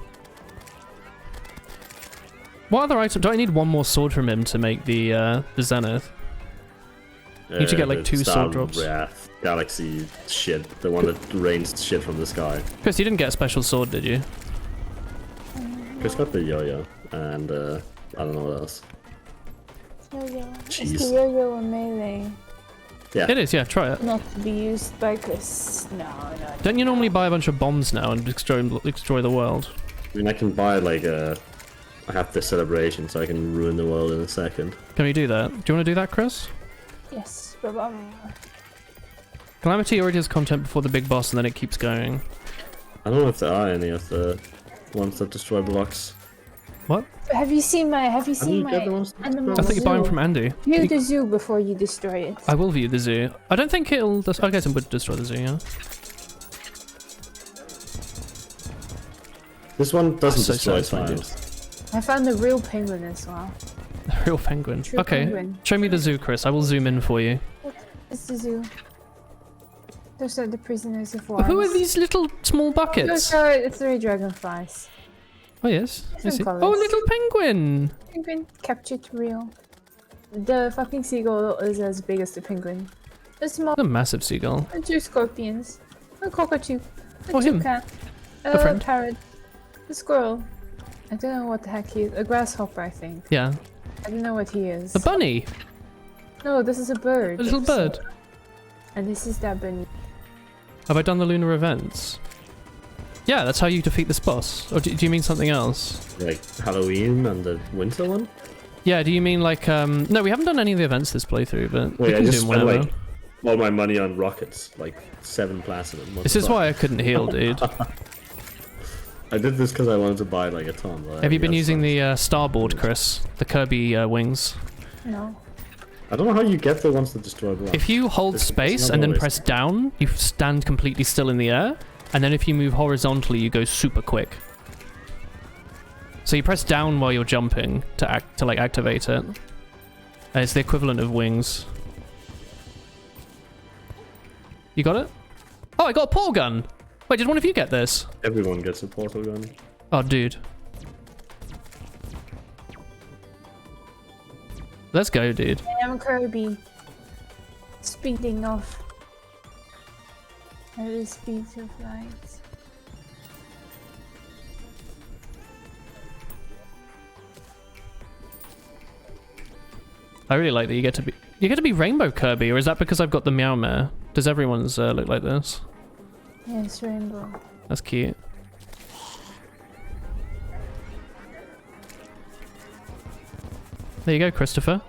What other item? Do I need one more sword from him to make the Zenith? You need to get, like, the 2 sword Star drops. Wrath, Galaxy shit, the one that rains shit from the sky. Chris, you didn't get a special sword, did you? Chris got the yo-yo, and I don't know what else. Yo-yo. Jeez. Is the yo-yo a melee? Yeah. It is, yeah, try it. Not to be used by Chris. No. Don't you normally buy a bunch of bombs now and destroy the world? I mean, I can buy like I have this celebration, so I can ruin the world in a second. Can we do that? Do you want to do that, Chris? Yes. Ba-bum. Calamity already has content before the big boss and then it keeps going. I don't know if there are any of the ones that destroy blocks. What? Have you seen my How do you get the my ones that animal I thought you buy them zoo? from Andy. View the zoo before you destroy it. I will view the zoo. I don't think it'll... I guess it would destroy the zoo, yeah. This one doesn't so destroy satisfying, dude. tiles. I found a real penguin as well. The real penguin. True Okay, penguin. show me the zoo, Chris. I will zoom in for you. It's the zoo. Those are the prisoners of war. Who are these little small Those buckets? are 3 dragonflies. Oh, yes. I Different see. colours. Oh, little penguin! Penguin captured real. The fucking seagull is as big as the penguin. The small A massive seagull. 2 scorpions. A cockatoo. A Oh, him. toucan. A friend. Parrot. A squirrel. I don't know what the heck he is. A grasshopper, I think. Yeah. I don't know what he is. A bunny! No, this is a bird. A little bird. And this is that bunny. Have I done the lunar events? Yeah, that's how you defeat this boss. Or do you mean something else? Like Halloween and the winter one? Yeah, do you mean like, no, we haven't done any of the events this playthrough, but we Wait, I can do just them spent whenever. like all my money on rockets, like 7 platinum. What This the is fuck? why I couldn't heal, dude. I did this because I wanted to buy like a ton. Have you been using the starboard, Chris? The Kirby wings? No. I don't know how you get the ones that destroy blocks. If you hold It's space not and then always. press down, you stand completely still in the air, and then if you move horizontally, you go super quick. So you press down while you're jumping to activate it. And it's the equivalent of wings. You got it? Oh, I got a portal gun! Wait, did one of you get this? Everyone gets a portal gun. Oh, dude. Let's go, dude. I am Kirby. Speeding off. At the speed of light. I really like that you get to be Rainbow Kirby, or is that because I've got the Meowmare? Does everyone's look like this? Yes, rainbow. That's cute. There you go, Christopher.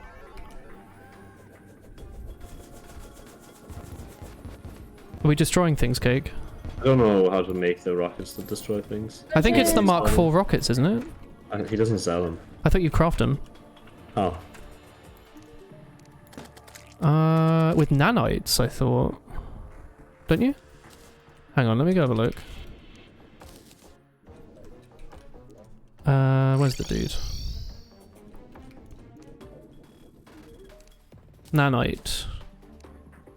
Are we destroying things, Cake? I don't know how to make the rockets that destroy things. I think it's the Mark IV rockets, isn't it? He doesn't sell them. I thought you craft them. Oh. With nanites, I thought. Don't you? Hang on, let me go have a look. Where's the dude? Nanite.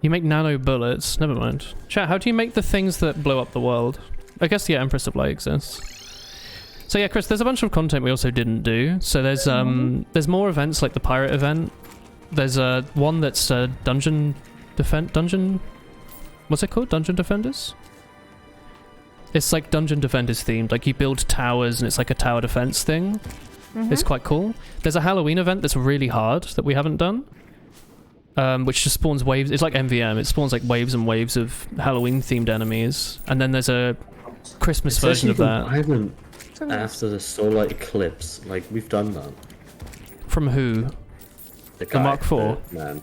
You make nano bullets. Never mind. Chat, how do you make the things that blow up the world? I guess, yeah, Empress of Light exists. So yeah, Chris, there's a bunch of content we also didn't do. So there's more events like the pirate event. There's one that's dungeon... What's it called? Dungeon Defenders? It's like Dungeon Defenders themed. Like you build towers and it's like a tower defense thing. It's quite cool. There's a Halloween event that's really hard that we haven't done. Which just spawns waves. It's like MVM. It spawns like waves and waves of Halloween themed enemies. And then there's a Christmas version of that. Island after the solar eclipse. Like we've done that. From who? The guy, Mark IV? Man.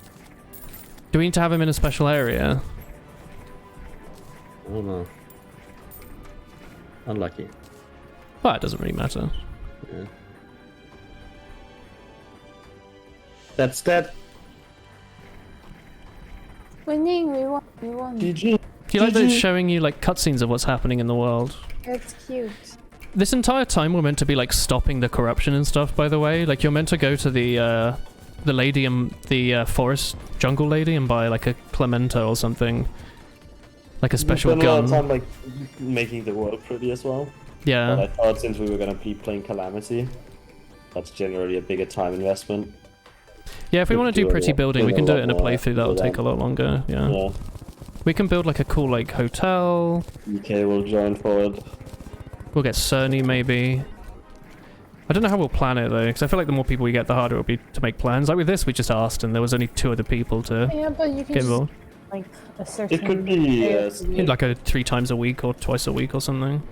Do we need to have him in a special area? I don't know. Unlucky. Well, it doesn't really matter. Yeah. That's that. Winning, we won. We won. GG. Do you like those showing you like cutscenes of what's happening in the world? It's cute. This entire time we're meant to be like stopping the corruption and stuff, by the way. Like you're meant to go to the lady and the forest jungle lady and buy like a Clemento or something. Like a special spent gun. a lot of time like making the world pretty as well. Yeah. But I thought since we were gonna be playing Calamity, that's generally a bigger time investment. Yeah, if we want to do pretty building, we can do it in a lot more playthrough. That'll for take a them. lot longer. Yeah. Yeah. We can build like a cool like hotel. UK will join forward. We'll get Cerny maybe. I don't know how we'll plan it though, because I feel like the more people we get, the harder it'll be to make plans. Like with this, we just asked, and there was only 2 other people to Yeah, but you can get just, involved. like a certain. It could be day of the week. Like a 3 times a week or twice a week or something.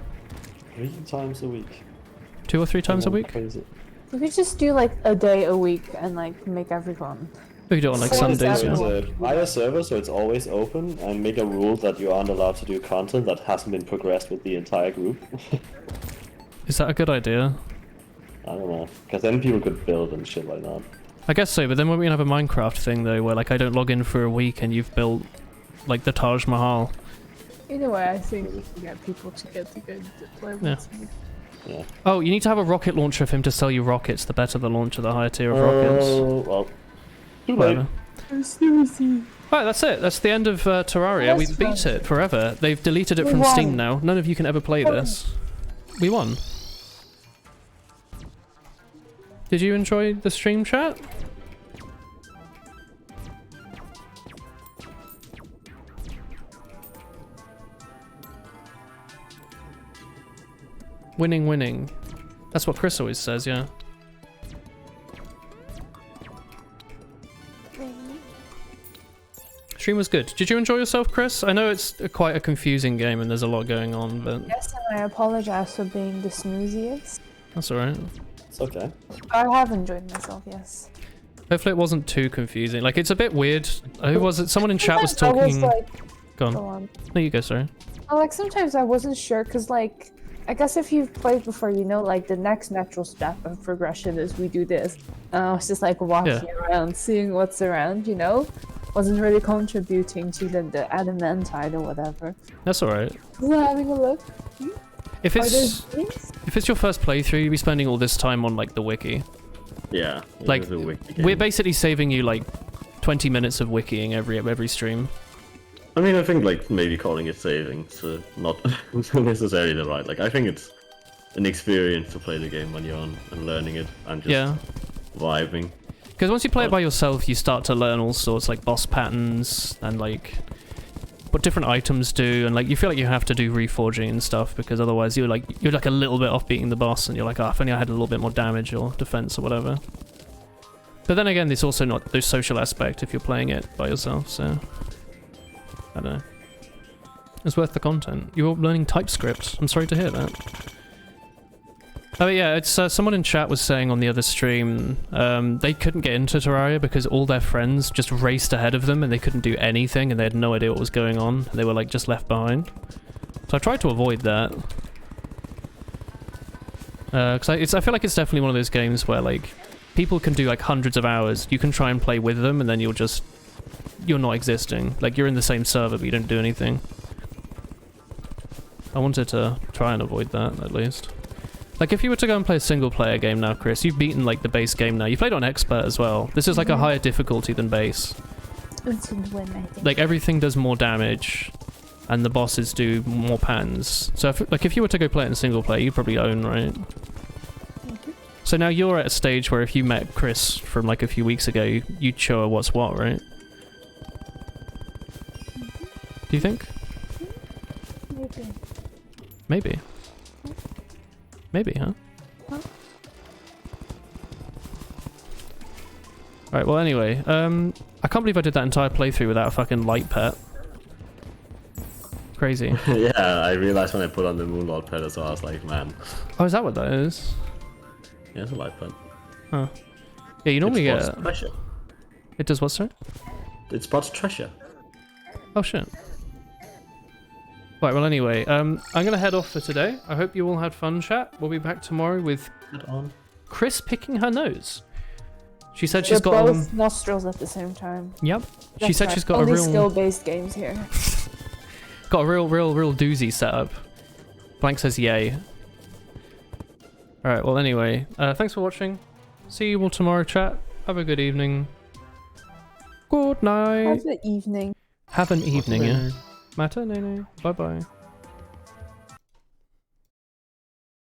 3 times a week. 2 or 3 times a week. Crazy. You could just do like a day a week and like make everyone. We could do it on like Four Sundays. days Yeah. a Buy a server so it's always open and make a rule that you aren't allowed to do content that hasn't been progressed with the entire group. Is that a good idea? I don't know, because then people could build and shit like that. I guess so, but then when we have a Minecraft thing though, where like I don't log in for a week and you've built like the Taj Mahal. Either way, I think we can get people to get together to play with Yeah. me. Yeah. Oh, you need to have a rocket launcher for him to sell you rockets. The better the launcher, the higher tier of rockets. Oh, well. Too late. Whatever. Seriously. Right, that's it. That's the end of Terraria. We That's beat fun. it forever. They've deleted it We from won. Steam now. None of you can ever play this. We won. Did you enjoy the stream, chat? Winning, winning. That's what Chris always says, yeah. Stream was good. Did you enjoy yourself, Chris? I know it's quite a confusing game and there's a lot going on, but Yes, and I apologize for being the snooziest. that's alright. It's okay. I have enjoyed myself, yes. Hopefully it wasn't too confusing. Like, it's a bit weird. Who was it? Someone in chat was I was talking... like, Go go on. on. No, you go, sorry. Like sometimes I wasn't sure because like I guess if you've played before, you know, like the next natural step of progression is we do this. And I was just like walking around, seeing what's around, you know, wasn't really contributing to the adamantite or whatever. That's alright. So having a look. If Are there it's things? if it's your first playthrough, you'll be spending all this time on like the wiki. Yeah. Like, we're basically saving you like 20 minutes of wikiing every stream. I mean, I think like maybe calling it saving to not necessarily the right. Like, I think it's an experience to play the game on your own and learning it and just vibing. Because once you play it by yourself, you start to learn all sorts like boss patterns and like what different items do, and like you feel like you have to do reforging and stuff because otherwise you're like a little bit off beating the boss, and you're like, oh, if only I had a little bit more damage or defense or whatever. But then again, there's also not the social aspect if you're playing it by yourself, so I don't know. It's worth the content. You're learning TypeScript. I'm sorry to hear that. Oh yeah, it's someone in chat was saying on the other stream they couldn't get into Terraria because all their friends just raced ahead of them and they couldn't do anything and they had no idea what was going on. They were like just left behind. So I tried to avoid that. Because I feel like it's definitely one of those games where like people can do like hundreds of hours. You can try and play with them and then you're not existing. Like you're in the same server but you don't do anything. I wanted to try and avoid that at least. Like if you were to go and play a single player game now, Chris, you've beaten like the base game now. You played on expert as well. This is like a higher difficulty than base. It's a win, I think. Like everything does more damage and the bosses do more pans. So if you were to go play it in single player, you'd probably own, right? So now you're at a stage where if you met Chris from like a few weeks ago, you'd show her what's what, right? Do you think? Maybe. Maybe. Maybe, huh? Alright, well anyway, I can't believe I did that entire playthrough without a fucking light pet. Crazy. Yeah, I realized when I put on the Moonlord pet as well, I was like, man. Oh, is that what that is? Yeah, it's a light pet. Huh. Yeah, you normally It get... spots treasure. It does what, sorry? It spots treasure. Oh shit. Right, well anyway, I'm gonna head off for today. I hope you all had fun, chat. We'll be back tomorrow with Chris picking her nose. She said she's got both nostrils at the same time. Yep. She That's said right. she's got Only a real skill-based games here. got a real doozy setup. Blank says yay. Alright, well anyway, thanks for watching. See you all tomorrow, chat. Have a good evening. Good night. Have an evening. Have an evening, yeah. Mata, no. Bye bye.